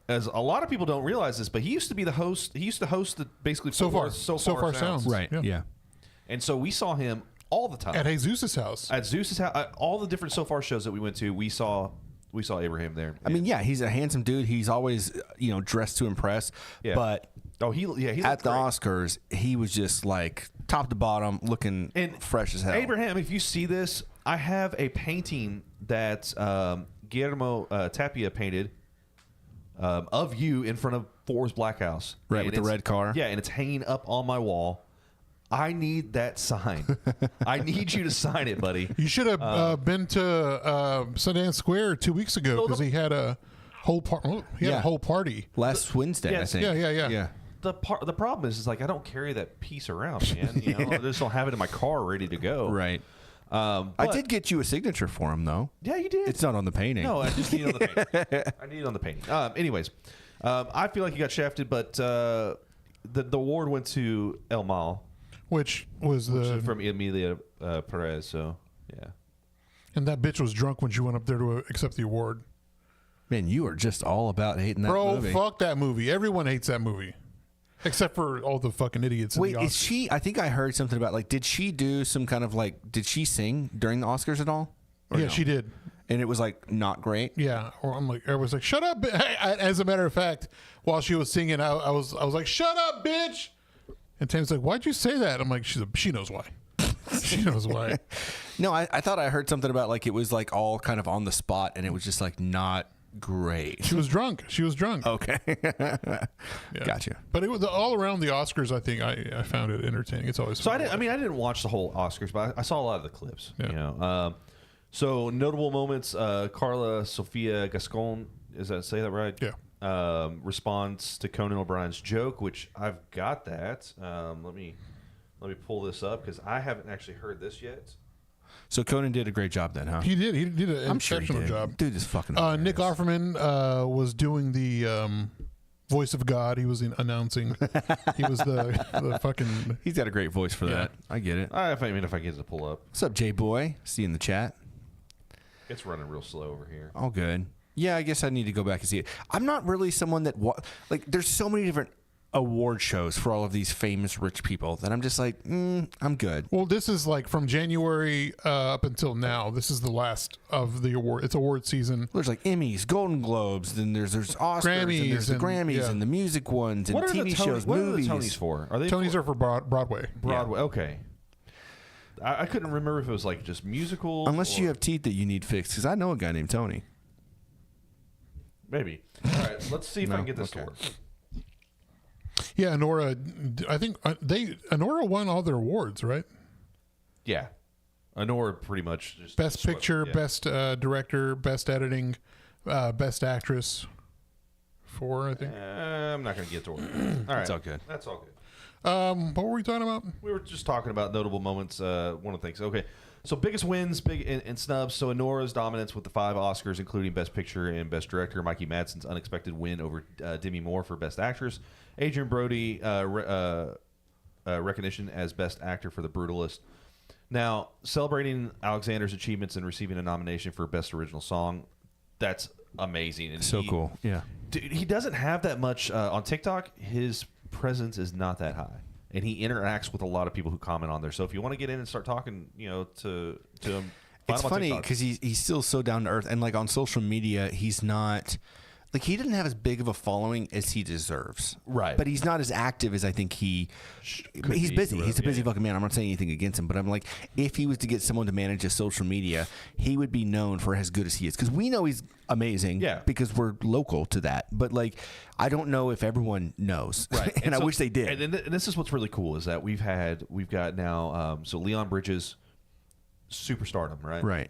as a lot of people don't realize this, but he used to be the host. He used to host the basically So Far Sounds. Right. Yeah. Yeah. And so we saw him all the time At Jesus' house. at Zeus's house. All the different So Far shows that we went to, we saw Abraham there. I mean, yeah, he's a handsome dude. He's always, dressed to impress. Yeah. But he at looked the great. Oscars, he was just like top to bottom, looking fresh as hell. Abraham, if you see this, I have a painting that Guillermo Tapia painted of you in front of Ford's Black House. Right, And with the it's- red car. Yeah, and it's hanging up on my wall. I need that sign. I need you to sign it, buddy. You should have been to Sundance Square 2 weeks ago because he had a whole Yeah. a whole party. Last Wednesday, I Yes. think. Yeah. The problem is like I don't carry that piece around, man. I just don't have it in my car ready to go. Right. I But- did get you a signature for him, though. Yeah, you did. It's not on the painting. No, I just need it on the painting. I need it on the painting. Anyways, I feel like you got shafted, but the award went to El Mal Which was from Emilia Perez. So yeah, and that bitch was drunk when she went up there to accept the award. Man, you are just all about hating that Bro, movie. fuck that movie. Everyone hates that movie. Except for all the fucking idiots. Wait, in the is she? I think I heard something about did she do some kind of did she sing during the Oscars at all? Or Yeah, no? she did. And it was not great. Yeah, or I was like, "Shut up!" As a matter of fact, while she was singing, I was like, "Shut up, bitch!" And Tam's like, "Why'd you say that?" I'm like, "She knows why. She knows why." No, I thought I heard something about it was all kind of on the spot, and it was just not great. She was drunk. Okay, Yeah. Gotcha. But it was all around the Oscars. I think I found it entertaining. It's always so fun. I didn't watch the whole Oscars, but I saw a lot of the clips. Yeah. So notable moments: Carla Sofia Gascon, say that right? Yeah. Responds to Conan O'Brien's joke, which I've got that. Let me pull this up because I haven't actually heard this yet. So Conan did a great job then, huh? He did an I'm sure he exceptional did. job. Dude is fucking. Nick hilarious. Offerman was doing the voice of God. He was announcing. He was the fucking. He's got a great voice for that. I get it. If I get it to pull up, What's up, J Boy? See you in the chat. it's running real slow over here. All good. Yeah, I guess I need to go back and see it. I'm not really someone that there's so many different award shows for all of these famous rich people that I'm just like, I'm good. Well, this is from January up until now. This is the last of the award. It's award season. There's Emmys, Golden Globes, then there's Oscars, Grammys, and there's the and- Grammys yeah. and the music ones and What are TV the shows, What movies. are the Tonys for? Are they Tonys are for Broadway. Broadway? Okay. I couldn't remember if it was just musical. Unless you have teeth that you need fixed, because I know a guy named Tony. Maybe. All right, let's see if I No? can get this Okay. to work. Yeah, Honora. I think Honora won all their awards, right? Yeah. Honora pretty much just Best swept- picture, yeah. best director, best editing, best actress. 4, I think. I'm not going to get to it. All right. It's all good. That's all good. What were we talking about? We were just talking about notable moments. One of the things. Okay. So biggest wins, big and snubs. So Enora's dominance with the 5 Oscars, including Best Picture and Best Director. Mikey Madsen's unexpected win over Demi Moore for Best Actress. Adrian Brody recognition as Best Actor for The Brutalist. Now, celebrating Alexander's achievements and receiving a nomination for Best Original Song, that's amazing. And So cool. Yeah. Dude, he doesn't have that much on TikTok. His presence is not that high. And he interacts with a lot of people who comment on there. So if you want to get in and start talking, to him, It's funny because he's still so down to earth, and like on social media, he's not like he didn't have as big of a following as he deserves. Right. But he's not as active as I think he's busy. He's a busy fucking man. I'm not saying anything against him, but I'm like, if he was to get someone to manage his social media, he would be known for as good as he is. Because we know he's amazing. Yeah. Because we're local to that. But like, I don't know if everyone knows. Right. and I wish they did. And this is what's really cool is that we've got now, so Leon Bridges, superstardom, right? Right.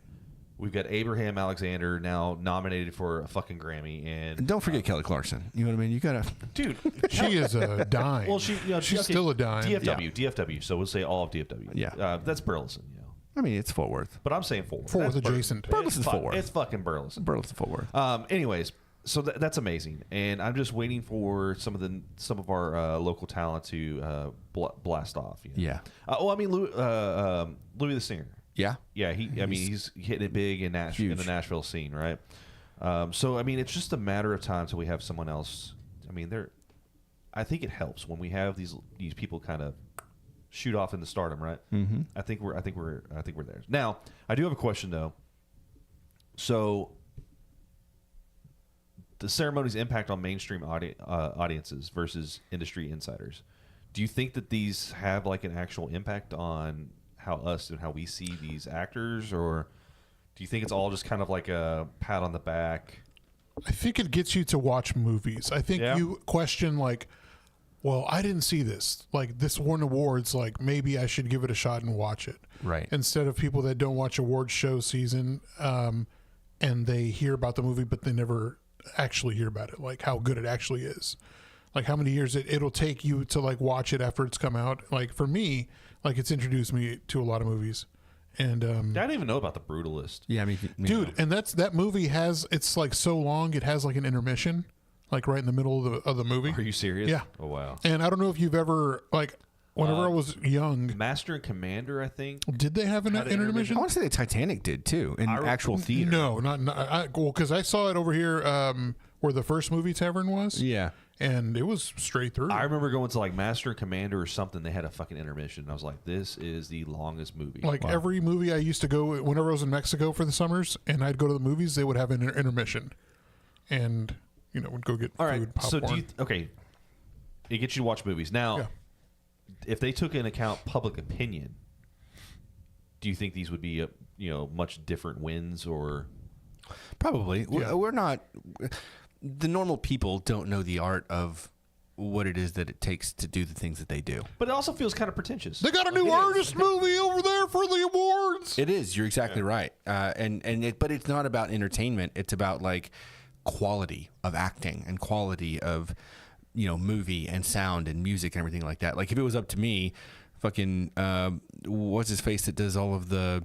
We've got Abraham Alexander now nominated for a fucking Grammy, and Don't forget Kelly Clarkson. You know what I mean? You gotta, dude, She is a dime. well, she's still a dime. DFW. So we'll say all of DFW. Yeah. That's Burleson, I mean, it's Fort Worth. but I'm saying Fort Worth. Fort Worth That's Bur- adjacent. Burleson's Fort Worth. It's fucking Burleson. Burleson, Fort Worth. Anyways, so that's amazing, and I'm just waiting for some of our local talent to blast off. You know? Yeah. Louis the Singer. Yeah. Yeah, he's hitting it big in Nashville, in the Nashville scene, right? So I mean, it's just a matter of time till we have someone else. I mean, I think it helps when we have these people kind of shoot off into stardom, right? Mm-hmm. I think we're there. Now, I do have a question though. So, the ceremony's impact on mainstream audiences versus industry insiders. Do you think that these have like an actual impact on how we see these actors, or do you think it's all just kind of like a pat on the back? I think it gets you to watch movies. I think you question like, well, I didn't see this. Like this won awards, like maybe I should give it a shot and watch it. Right. Instead of people that don't watch award show season and they hear about the movie but they never actually hear about it, like how good it actually is. Like how many years it'll take you to like watch it after it's come out. Like for me, like it's introduced me to a lot of movies. And I didn't even know about The Brutalist. Yeah, I mean, dude, and that movie it's like so long, it has like an intermission, like right in the middle of the movie. Are you serious? Yeah. Oh wow. And I don't know if you've ever like whenever I was young, Master and Commander, I think. did they have an intermission? I want to say the Titanic did too in actual theater. No, not because I saw it over here where the first movie tavern was. Yeah. And it was straight through. I remember going to like Master and Commander or something. They had a fucking intermission. And I was like, this is the longest movie. Like every movie I used to go whenever I was in Mexico for the summers, and I'd go to the movies, they would have an intermission, and would go get food, popcorn. So it gets you to watch movies now. Yeah. If they took into account public opinion, do you think these would be much different wins or? Probably. Yeah. We're not. The normal people don't know the art of what it is that it takes to do the things that they do. But it also feels kind of pretentious. They got a new artist movie over there for the awards. It is. You're exactly right. But it's not about entertainment. It's about like quality of acting and quality of movie and sound and music and everything like that. Like if it was up to me, fucking what's his face that does all of the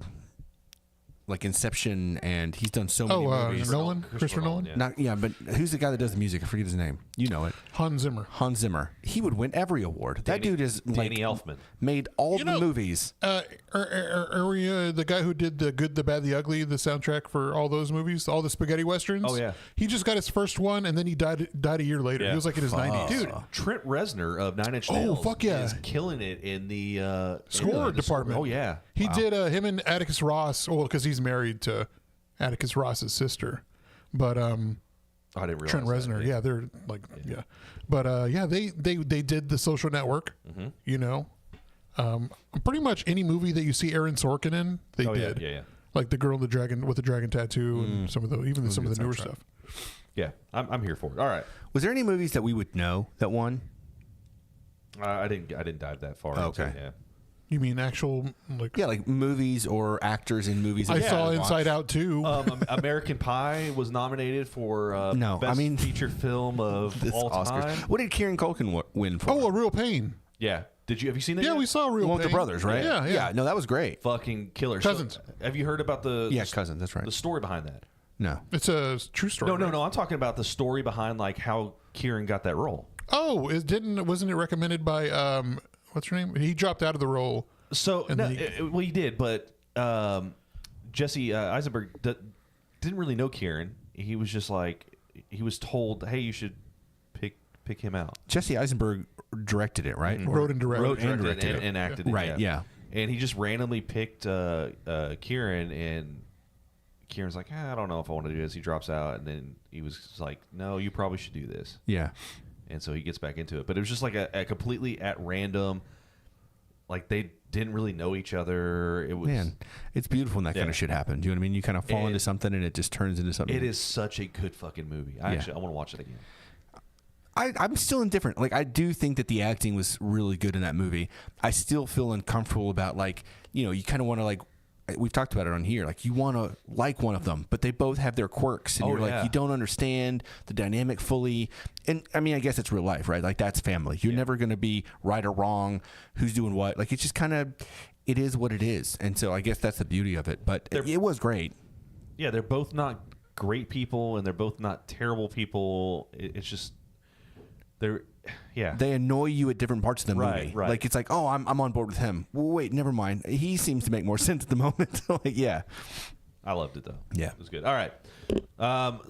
like Inception, and he's done so many movies. Christopher Nolan. But who's the guy that does the music? I forget his name. You know it. Hans Zimmer. He would win every award. That dude is like Danny Elfman. Made all the movies. The guy who did The Good, the Bad, the Ugly, the soundtrack for all those movies, all the spaghetti westerns. Oh yeah. He just got his first one, and then he died a year later. Yeah. He was like in his 90s. Dude, Trent Reznor of Nine Inch Nails. Oh fuck yeah, is killing it in the score department. Oh yeah. He did him and Atticus Ross. Well, because he's married to Atticus Ross's sister, but I didn't realize Trent Reznor. that, Yeah, they're like but they did The Social Network. Pretty much any movie that you see Aaron Sorkin in, they did. Yeah. Like the girl in the dragon with the dragon tattoo and some of the some of the newer stuff. Yeah, I'm here for it. All right. Was there any movies that we would know that won? I didn't dive that far. Okay. Into it, yeah. You mean actual like? Yeah, like movies or actors in movies. I that saw you Inside watch. Out too. American Pie was nominated for No, best I mean- feature film of This all Oscars. time. What did Kieran Culkin win for? Oh, A Real Pain. Yeah, have you seen that? Yeah, yet? we saw Real One Pain. with the brothers, right? Yeah. No, that was great. Fucking killer. Cousins. So, have you heard about the Cousins. That's right. the story behind that? No. It's a true story. No. I'm talking about the story behind like how Kieran got that role. Oh, wasn't it recommended by what's her name? He dropped out of the role. So And no, then well, he did, but Jesse Eisenberg didn't really know Kieran. He was just like he was told, "Hey, you should pick him out." Jesse Eisenberg directed it, right? Wrote and directed. Wrote and directed directed it. and acted it. Right, yeah. And he just randomly picked Kieran, and Kieran's like, I don't know if I want to do this. He drops out, and then he was just like, no, you probably should do this. Yeah. And so he gets back into it. But it was just like a completely at random, like they didn't really know each other. It was Man, it's beautiful when that kind Yeah. of shit happens. You know what I mean? You kind of fall And into something and it just turns into something. It is such a good fucking movie. I want to watch it again. I'm still indifferent. Like, I do think that the acting was really good in that movie. I still feel uncomfortable about, like, you know, you kind of want to, like, we've talked about it on here. Like, you want to like one of them, but they both have their quirks. And Oh, you're yeah. like, you don't understand the dynamic fully. And, I mean, I guess it's real life, right? Like, that's family. You're never going to be right or wrong, who's doing what. Like, it's just kind of, it is what it is. And so I guess that's the beauty of it. But it was great. Yeah, they're both not great people, and they're both not terrible people. It's just They annoy you at different parts of the Right, movie. right. Like, it's like, oh, I'm on board with him. Well, wait, never mind. He seems to make more sense at the moment. Like, yeah. I loved it though. Yeah. It was good. All right.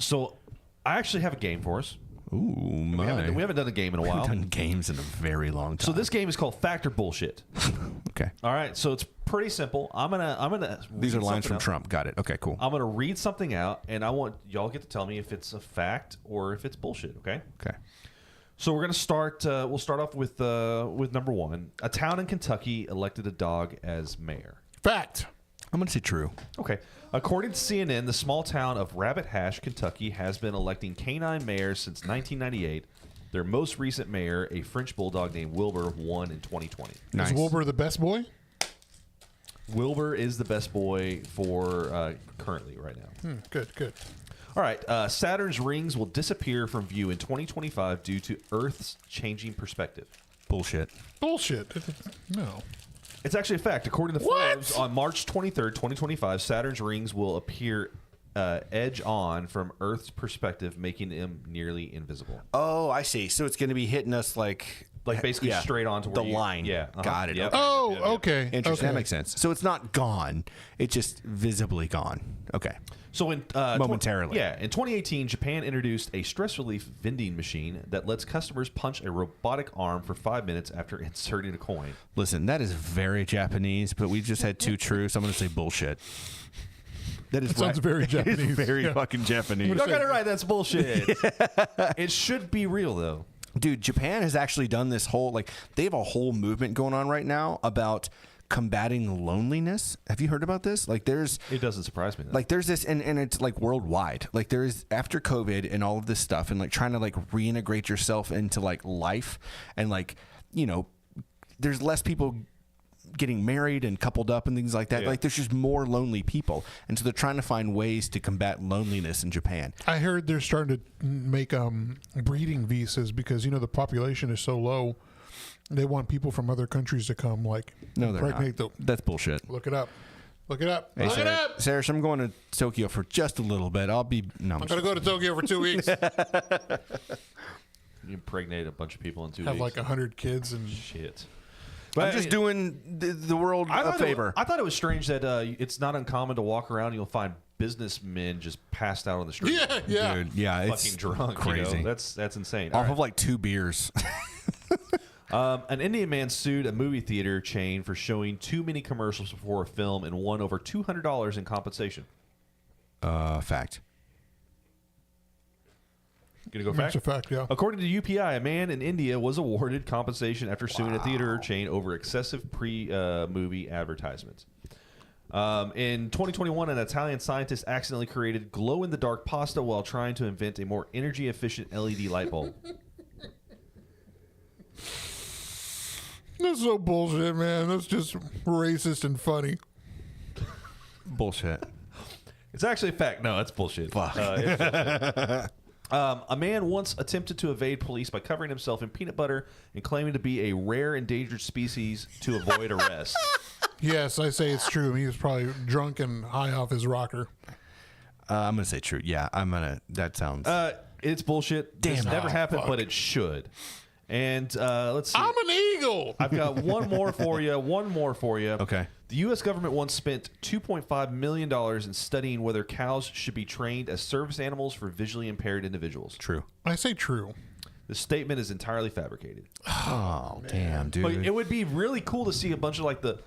So I actually have a game for us. Ooh, We haven't done a game in a We while. haven't done games in a very long time. So this game is called Fact or Bullshit. Okay. All right. So it's pretty simple. I'm gonna. These are read lines something from out. Trump. Got it. Okay, cool. I'm gonna read something out, and I want y'all get to tell me if it's a fact or if it's bullshit. Okay. Okay. So we're gonna start. We'll start off with number one. A town in Kentucky elected a dog as mayor. Fact. I'm going to say true. Okay. According to CNN, the small town of Rabbit Hash, Kentucky, has been electing canine mayors since 1998. Their most recent mayor, a French bulldog named Wilbur, won in 2020. Nice. Is Wilbur the best boy? Wilbur is the best boy for currently right now. Good. All right. Saturn's rings will disappear from view in 2025 due to Earth's changing perspective. Bullshit. Bullshit. No. It's actually a fact. According to What? Forbes, on March 23rd, 2025, Saturn's rings will appear edge on from Earth's perspective, making them nearly invisible. Oh, I see. So it's going to be hitting us like Basically straight onto the where you- line. Yeah. Uh-huh. Got it. Yep. Okay. Oh, Yep, yep. okay. Interesting. Okay. That makes sense. So it's not gone. It's just visibly gone. Okay. So in Momentarily. in 2018, Japan introduced a stress relief vending machine that lets customers punch a robotic arm for 5 minutes after inserting a coin. Listen, that is very Japanese, but we just had two true, so I'm going to say bullshit. That is sounds very It is Japanese. very Yeah. fucking Japanese. Y'all got it right. That's bullshit. It should be real though. Dude, Japan has actually done this whole, like, they have a whole movement going on right now about combating loneliness. Have you heard about this? Like, there's It doesn't surprise me. Though. like there's this and it's like worldwide. Like, there's after COVID and all of this stuff and like trying to like reintegrate yourself into like life and like, you know, there's less people getting married and coupled up and things like that. Yeah. Like, there's just more lonely people. And so they're trying to find ways to combat loneliness in Japan. I heard they're starting to make breeding visas because the population is so low. They want people from other countries to come, like No, they're not. impregnate That's bullshit. Look it up. Look it up. Hey, Look it Sarah, up. Sarah, I'm going to Tokyo for just a little bit. I'll be no. I'm gonna go to Tokyo for 2 weeks. you impregnate a bunch of people in 2 Have weeks. like 100 kids and Shit. I'm just doing the world a favor. I thought it was strange that it's not uncommon to walk around and you'll find businessmen just passed out on the street. yeah. Dude, yeah, it's Fucking drunk. crazy. That's insane. Off All right. of like 2 beers. An Indian man sued a movie theater chain for showing too many commercials before a film and won over $200 in compensation. Fact. Gonna go That's fact? a fact, yeah. According to UPI, a man in India was awarded compensation after suing a theater chain over excessive pre-movie advertisements. In 2021, an Italian scientist accidentally created glow-in-the-dark pasta while trying to invent a more energy-efficient LED light bulb. This That's so bullshit, man. That's just racist and funny. Bullshit. It's actually a fact. No, it's bullshit. Fuck. It's bullshit. A man once attempted to evade police by covering himself in peanut butter and claiming to be a rare endangered species to avoid arrest. Yes, I say it's true. He was probably drunk and high off his rocker. I'm gonna say true. Yeah, that sounds. It's bullshit. Damn This it. never happened, fuck. but it should. And let's see. I'm an eagle. I've got one more for you. Okay. The U.S. government once spent $2.5 million in studying whether cows should be trained as service animals for visually impaired individuals. True. I say true. The statement is entirely fabricated. Oh, damn, dude. But it would be really cool to see a bunch of like the.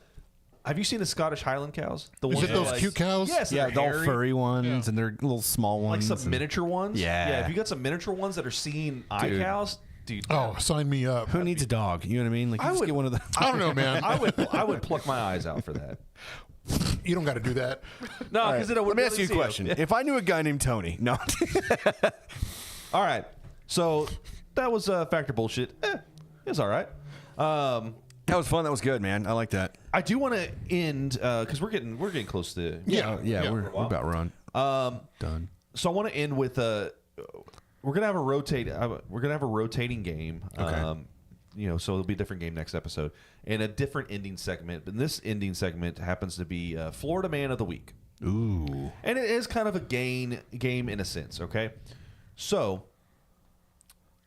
Have you seen the Scottish Highland cows? The Is it that those like- cute cows? Yes, yeah, they're the all hairy. furry ones, Yeah. and they're little small Like ones. some miniature ones. Yeah. Yeah. If you got some miniature ones that are seeing eye Dude. cows, dude. Oh, sign me up. Who needs a dog? You know what I mean? Like, you I just would- get one of the. I don't know, man. I would pluck my eyes out for that. You don't got to do that. No, All right, because let me ask you a question. If I knew a guy named Tony, no. All right. So that was factor bullshit. It's all right. That was fun. That was good, man. I like that. I do want to end because we're getting close to Yeah. We're for a while. about run. Done. So I want to end with we're gonna have a rotating game. Okay. So it'll be a different game next episode and a different ending segment. But this ending segment happens to be Florida Man of the Week, Ooh. and it is kind of a game in a sense. Okay, so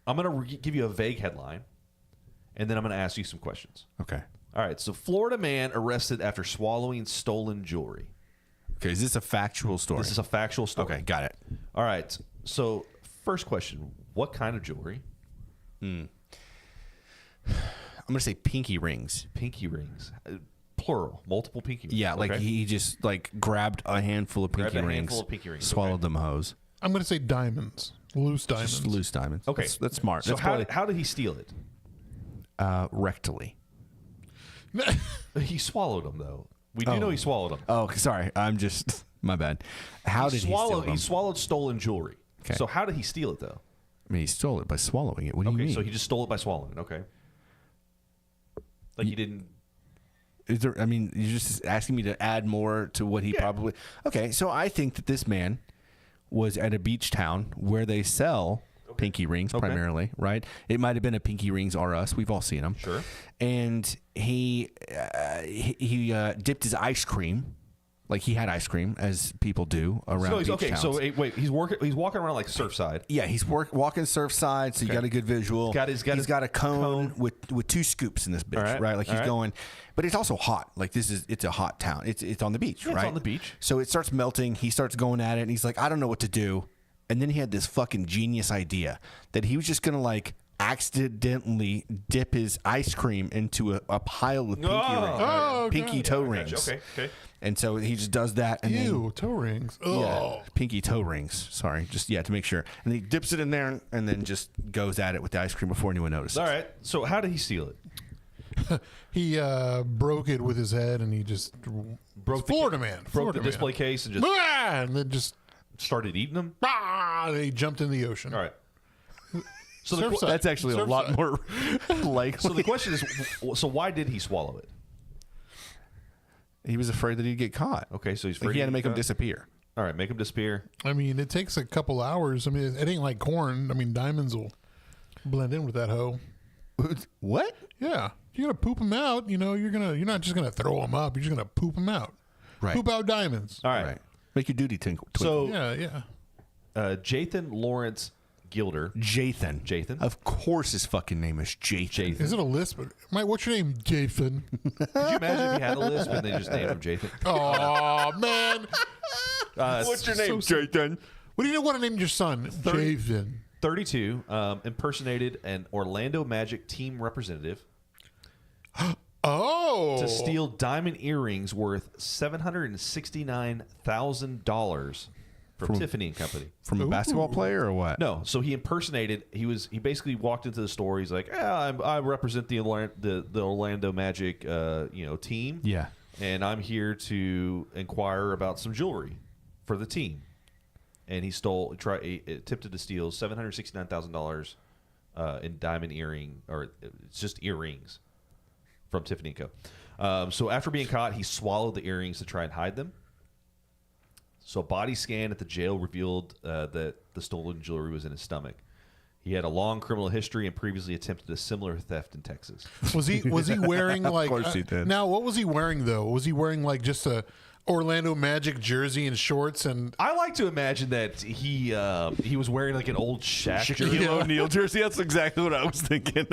I'm gonna give you a vague headline, and then I'm gonna ask you some questions. Okay. All right. So Florida man arrested after swallowing stolen jewelry. Okay. Is this a factual story? This is a factual story. Okay. Got it. All right. So first question: what kind of jewelry? I'm gonna say pinky rings. Pinky rings, plural, multiple pinky rings. Yeah, like Okay. he just like grabbed a handful of pinky Grabbed a rings, handful of pinky rings, swallowed okay. them hose. I'm going to say diamonds. Loose diamonds. Just loose diamonds. Okay. That's smart. So That's how did he steal it? rectally. He swallowed them though. We do know he swallowed them. Oh, sorry. I'm just my bad. How did he steal them? He swallowed stolen jewelry. Okay. So how did he steal it though? I mean, he stole it by swallowing it. What do you Okay, mean? so he just stole it by swallowing it. Okay. Like he didn't. Is there? I mean, you're just asking me to add more to what he probably. Okay, so I think that this man was at a beach town where they sell pinky rings primarily, right? It might have been a Pinky Rings R Us. We've all seen them. Sure. And he dipped his ice cream, like he had ice cream as people do around beach okay. towns. So wait, he's walking around like Surfside. Yeah, he's walking Surfside, so you got a good visual. He's got a cone with 2 scoops in this bitch, All right, right? Like all he's right. going, but it's also hot. Like it's a hot town. It's on the beach, Yeah, right? it's on the beach. So it starts melting. He starts going at it, and he's like, I don't know what to do. And then he had this fucking genius idea that he was just gonna like accidentally dip his ice cream into a pile of pinky toe rings. Okay. And so he just does that, and Ew, toe rings. Oh. pinky toe rings. Sorry, just to make sure. And he dips it in there, and then just goes at it with the ice cream before anyone notices. All right. So how did he steal it? He broke it with his head, and he just Broke the Florida man. Broke Florida the man. display case and just And then just started eating them. and he jumped in the ocean. All right. So Surfside. That's actually a lot Surfside. more likely. So the question is, so why did he swallow it? He was afraid that he'd get caught. Okay, so he's Like, afraid he had to to make him get caught? disappear. All right, make him disappear. I mean, it takes a couple hours. I mean, it ain't like corn. I mean, diamonds will blend in with that hoe. What? Yeah, you're gonna poop them out. You know, you're not just gonna throw them up. You're just gonna poop them out. Right. Poop out diamonds. All right. Right. Make your duty twinkle. So Yeah. Jathan Lawrence Gilder. Jathan. Jathan? Of course his fucking name is Jathan. Is it a lisp? Mike, what's your name, Jathan? Could you imagine if he had a lisp and they just named him Jathan? Oh man, What's your name, Jathan? what do you want to name your son? Jathan. 32, impersonated an Orlando Magic team representative Oh, to steal diamond earrings worth $769,000 from Tiffany and Company. From a basketball player or what? No, so he impersonated. He basically walked into the store. He's like, I represent the Orlando Magic, team. Yeah. And I'm here to inquire about some jewelry for the team. And he attempted to steal $769,000 in diamond earring, or it's just earrings, from Tiffany & Co. So after being caught, he swallowed the earrings to try and hide them. So a body scan at the jail revealed that the stolen jewelry was in his stomach. He had a long criminal history and previously attempted a similar theft in Texas. Was he wearing like? Of course he did. Now, what was he wearing though? Was he wearing like just a Orlando Magic jersey and shorts? And I like to imagine that he was wearing like an old Shaq jersey. Shaquille O'Neal jersey. That's exactly what I was thinking.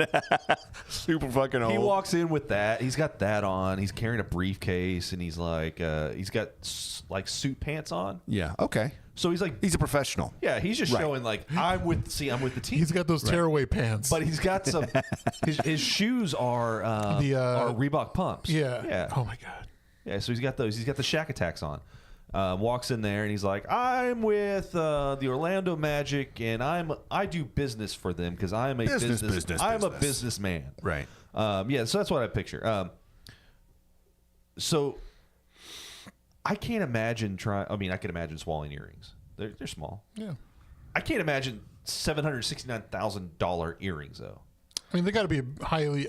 Super fucking old. He walks in with that. He's got that on. He's carrying a briefcase, and he's like, he's got like suit pants on. Yeah. Okay. So he's like, He's a professional. yeah, he's just Right. showing like, I'm with the team. he's got those tearaway pants. But he's got some. His shoes are are Reebok pumps. yeah. yeah. Oh my god. Yeah, so he's got those. He's got the Shaq Attacks on. Walks in there and he's like, "I'm with the Orlando Magic, and I do business for them because I'm a business. I'm a businessman." Right. Yeah, so that's what I picture. So I can't imagine trying. I mean, I can imagine swallowing earrings. They're small. Yeah. I can't imagine $769,000 earrings though. I mean, they got to be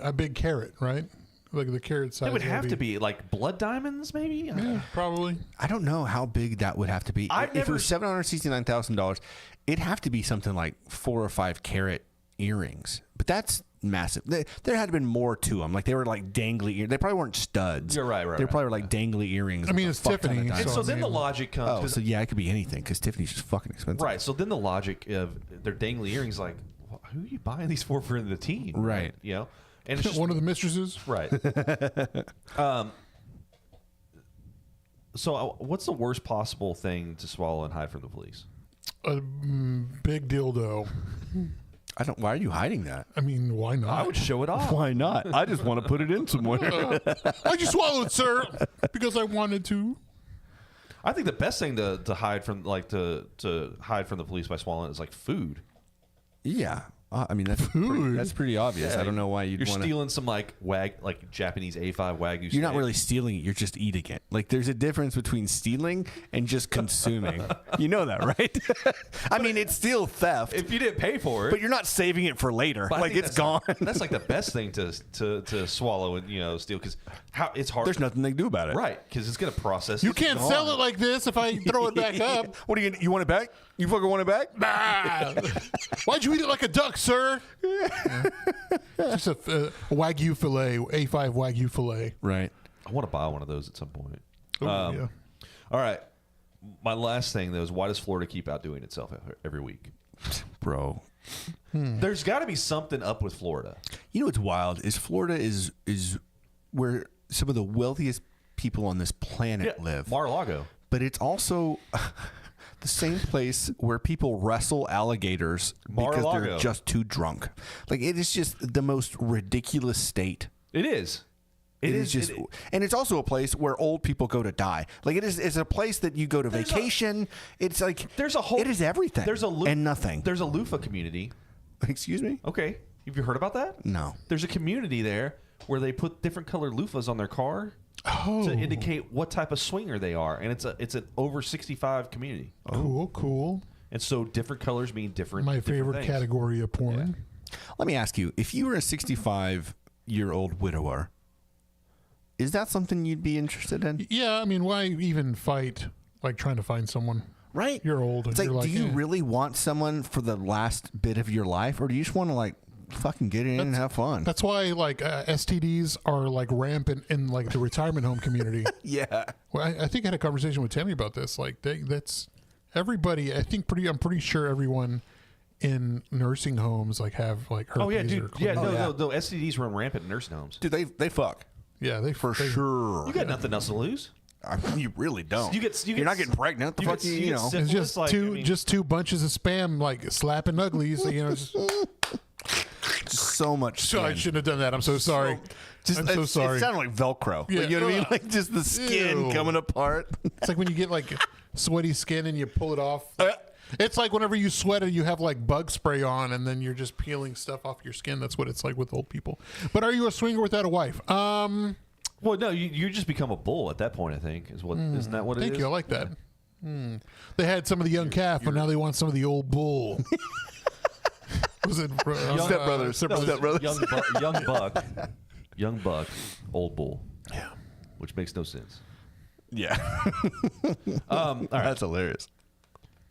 a big carat, right? Like the carat size. They would have to be like blood diamonds, maybe. Yeah, probably. I don't know how big that would have to be. I've If never- it was $769,000, it'd have to be something like 4 or 5 carat earrings. But that's massive. There had been more to them. Like they were like dangly earrings. They probably weren't studs. You're right, They probably were like dangly earrings. I mean, with it's a fuck ton of Tiffany, diamonds. And so I then the mean- logic comes. Oh, 'cause- so yeah, it could be anything because Tiffany's just fucking expensive. Right. So then the logic of their dangly earrings, like, who are you buying these for the team? Right. You know? And it's just, One of the mistresses. right. So what's the worst possible thing to swallow and hide from the police? A big dildo. I don't. Why are you hiding that? I mean, why not? I would show it off. Why not? I just want to put it in somewhere. I just swallowed, sir, because I wanted to. I think the best thing to hide from, like, to hide from the police by swallowing is like food. Yeah. I mean, that's pretty obvious. Yeah, I don't know why you're stealing some like Japanese A5 Wagyu. You're not steak. really stealing it. You're just eating it. Like there's a difference between stealing and just consuming. You know that, right? I mean, it's still theft, If you didn't pay for it, but you're not saving it for later. But I Like think it's that's gone. That's like the best thing to swallow and steal, because it's hard. There's nothing they can do about it. Right, because it's going to process. You It's can't gone. sell it like this if I throw it back up. What do you want it back? You fucking want it back? Ah. Why'd you eat it like a duck, sir? Just a Wagyu filet, A5 Wagyu filet. Right. I want to buy one of those at some point. Ooh, yeah. All right. My last thing though is, why does Florida keep outdoing itself every week? Bro. There's got to be something up with Florida. You know what's wild is Florida is where some of the wealthiest people on this planet live. Mar-a-Lago. But it's also the same place where people wrestle alligators because Mar-a-Lago. they're just too drunk. Like it is just the most ridiculous state. It is. It is just, and it's also a place where old people go to die. Like it is, it's a place that you go to vacation. It's like There's a whole. It is everything. There's a and nothing. There's a loofah community. Excuse me? Okay, have you heard about that? No. There's a community there where they put different colored loofahs on their car to indicate what type of swinger they are, and it's an over 65 community. Cool. And so different colors mean different. My different favorite things. category of porn. Let me ask you: if you were a 65-year-old widower, is that something you'd be interested in? Yeah, I mean, why even fight like trying to find someone? Right? You're old. And It's like, you're do you eh. really want someone for the last bit of your life, or do you just want to like fucking get in and have fun? That's why like STDs are like rampant in like the retirement home community. Yeah. Well, I think I had a conversation with Tammy about this. Like that's everybody. I'm pretty sure everyone in nursing homes like have like herpes. Oh yeah, or dude. Yeah, chlamydia. no. STDs run rampant in nursing homes. Dude, they fuck. Yeah, they For sure. You got nothing else to lose. I mean, you really don't. You're not getting pregnant. The fuck you know. It's just just two bunches of spam like slapping uglies. You know, So much so I skin. shouldn't have done that. I'm so sorry. I'm so sorry. It sounded like Velcro. Yeah. Like, you know what I mean? Like just the skin Ew. coming apart. It's like when you get like sweaty skin and you pull it off. It's like whenever you sweat and you have like bug spray on and then you're just peeling stuff off your skin. That's what it's like with old people. But are you a swinger without a wife? Well, no, you just become a bull at that point. I think isn't that what it is? Thank you. I like that. They had some of the young calf, but now they want some of the old bull. Was it Step Brothers. Young buck. young buck, old bull. Yeah. Which makes no sense. Yeah. All right. That's hilarious.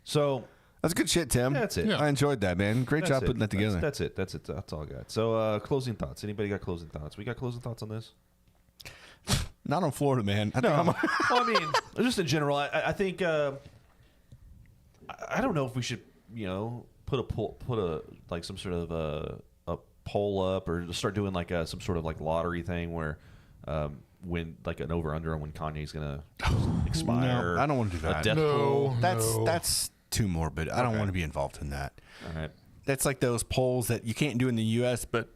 So that's good shit, Tim. that's it. Yeah. I enjoyed that, man. Great job putting that together. That's it. That's all I got. So closing thoughts. Anybody got closing thoughts? We got closing thoughts on this? Not on Florida, man. I think Well, I mean, just in general, I think I don't know if we should, put a like some sort of a poll up or just start doing like some sort of like lottery thing where when like an over under on when Kanye's gonna expire. No, I don't want to do that. A death poll. That's too morbid. I don't want to be involved in that. All right. That's like those polls that you can't do in the U.S. But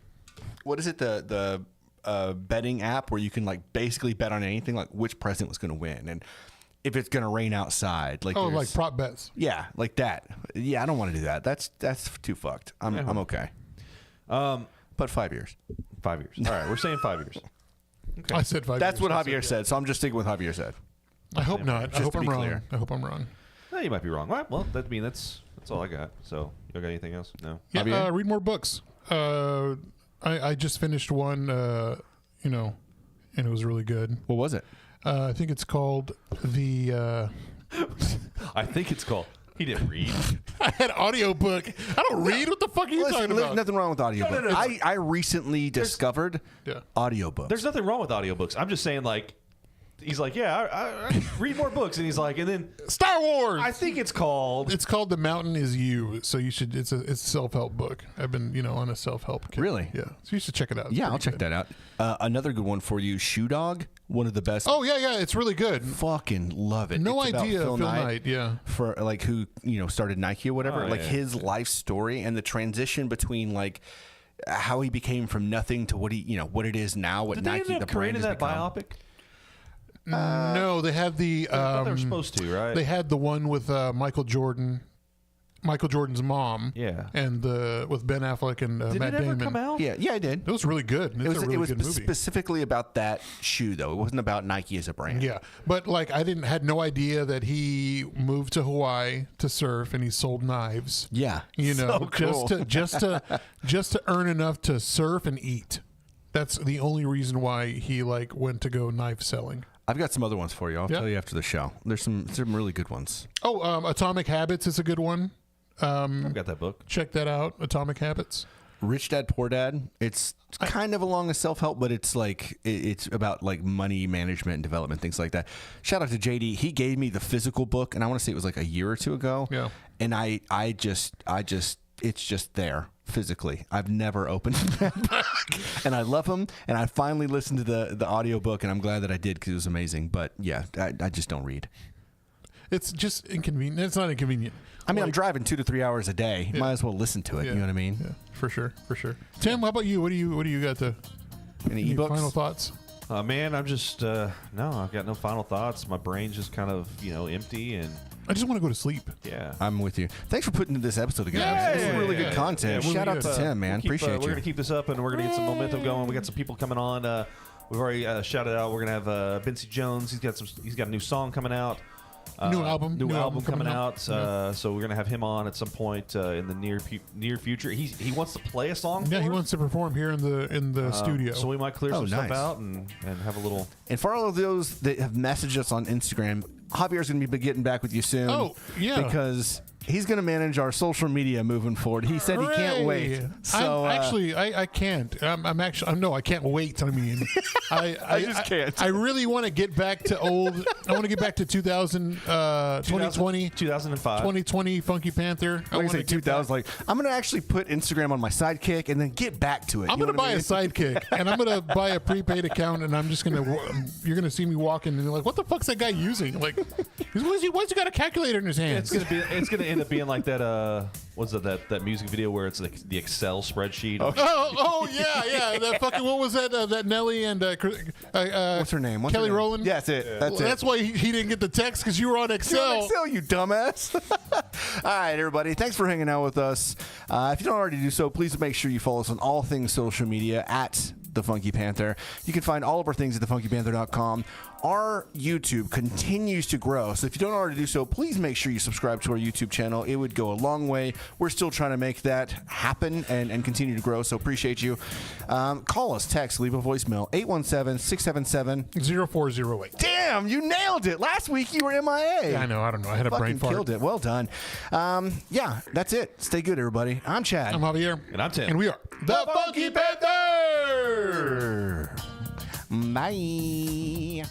what is it? The betting app where you can like basically bet on anything, like which president was going to win and if it's going to rain outside. Like like prop bets. Yeah, like that. Yeah, I don't want to do that. That's too fucked. I'm okay. But 5 years. 5 years. All right, we're saying 5 years. Okay. I said 5 That's years. what Javier said. So I'm just sticking with Javier said. I hope not. Just I hope to I'm be wrong. clear. I hope I'm wrong. You might be wrong. All right, well, that's all I got. So you got anything else? No. Yeah, read more books. I just finished one, and it was really good. What was it? I think it's called the. I think it's called. He didn't read. I had audiobook. I don't read. What the fuck are you talking about? Nothing wrong with audiobook. No. I recently discovered audiobooks. There's nothing wrong with audiobooks. I'm just saying, like, he's like, yeah, I read more books, and he's like, and then Star Wars. I think it's called. It's called The Mountain Is You. So you should. It's a self-help book. I've been on a self-help kick. Really? Yeah. So you should check it out. It's Yeah, I'll pretty check good. that out. Another good one for you, Shoe Dog. One of the best. Oh yeah, it's really good. Fucking love it. No It's about idea, Phil Knight, yeah. For like who started Nike or whatever. Oh, like yeah. his life story and the transition between like how he became from nothing to what what it is now. What Did Nike they end up the brand creating has that become. biopic? No, they had the. I thought they were supposed to, right? They had the one with Michael Jordan's mom. Yeah. And with Ben Affleck and Did Matt it ever Damon. come out? Yeah, I did. It was really good. It's a really good movie. Specifically about that shoe, though. It wasn't about Nike as a brand. Yeah, but like I had no idea that he moved to Hawaii to surf and he sold knives. Yeah, so cool. just to earn enough to surf and eat. That's the only reason why he like went to go knife selling. I've got some other ones for you. I'll tell you after the show. There's some really good ones. Oh, Atomic Habits is a good one. I've got that book. Check that out, Atomic Habits. Rich Dad Poor Dad. It's kind of along a self-help, but it's like it's about like money management and development, things like that. Shout out to JD. He gave me the physical book, and I want to say it was like a year or two ago. Yeah. And I just it's just there physically. I've never opened that book, and I love him. And I finally listened to the audiobook, and I'm glad that I did because it was amazing. But yeah, I just don't read. It's just inconvenient. It's not inconvenient. I mean, I'm driving 2 to 3 hours a day. Yeah. Might as well listen to it. Yeah. You know what I mean? Yeah, for sure. Tim, how about you? What do you got to? Any ebooks? Final thoughts? Man, I'm just no. I've got no final thoughts. My brain's just kind of empty, and I just want to go to sleep. Yeah, I'm with you. Thanks for putting this episode together. Yeah, This is really good content. Yeah, Shout out to Tim, man. Appreciate you. We're gonna keep this up, and we're gonna get some momentum going. We got some people coming on. We've already shouted out. We're gonna have Bency Jones. He's got a new song coming out. New album coming out. So we're gonna have him on at some point in the near future. He wants to play a song. Yeah, for he us. wants to perform here in the studio. So we might clear some stuff nice. out and have a little. And for all of those that have messaged us on Instagram, Javier's going to be getting back with you soon. Oh, yeah. Because he's going to manage our social media moving forward. He said he can't wait. So I can't. I can't wait. I mean, I just can't. I really want to get back to old. I want to get back to 2020, 2005. 2020 Funky Panther. I want to say 2000. Like, I'm going to actually put Instagram on my sidekick and then get back to it. I'm You going know to buy what I a mean? sidekick, and I'm going to buy a prepaid account, and I'm just going to. You're going to see me walking, and you're like, "What the fuck's that guy using? Like, why's he got a calculator in his hands?" It's gonna end up being like that. What's it, that music video where it's like the Excel spreadsheet? Oh yeah. That fucking what was that? That Nelly and What's her name? Kelly Rowland. Yeah, that's it. Well, That's it. that's why he didn't get the text because you were on Excel. You're on Excel, you dumbass. All right, everybody. Thanks for hanging out with us. If you don't already do so, please make sure you follow us on all things social media at The Funky Panther. You can find all of our things at thefunkypanther.com. Our YouTube continues to grow, so if you don't already do so, please make sure you subscribe to our YouTube channel. It would go a long way. We're still trying to make that happen and continue to grow, so appreciate you. Call us, text, leave a voicemail, 817-677-0408. Damn, you nailed it. Last week you were MIA. Yeah, I know. I don't know. I had a brain fart. Killed it. Well done. Yeah, that's it. Stay good, everybody. I'm Chad. I'm Javier. And I'm Tim. And we are the Funky Panther. Bye.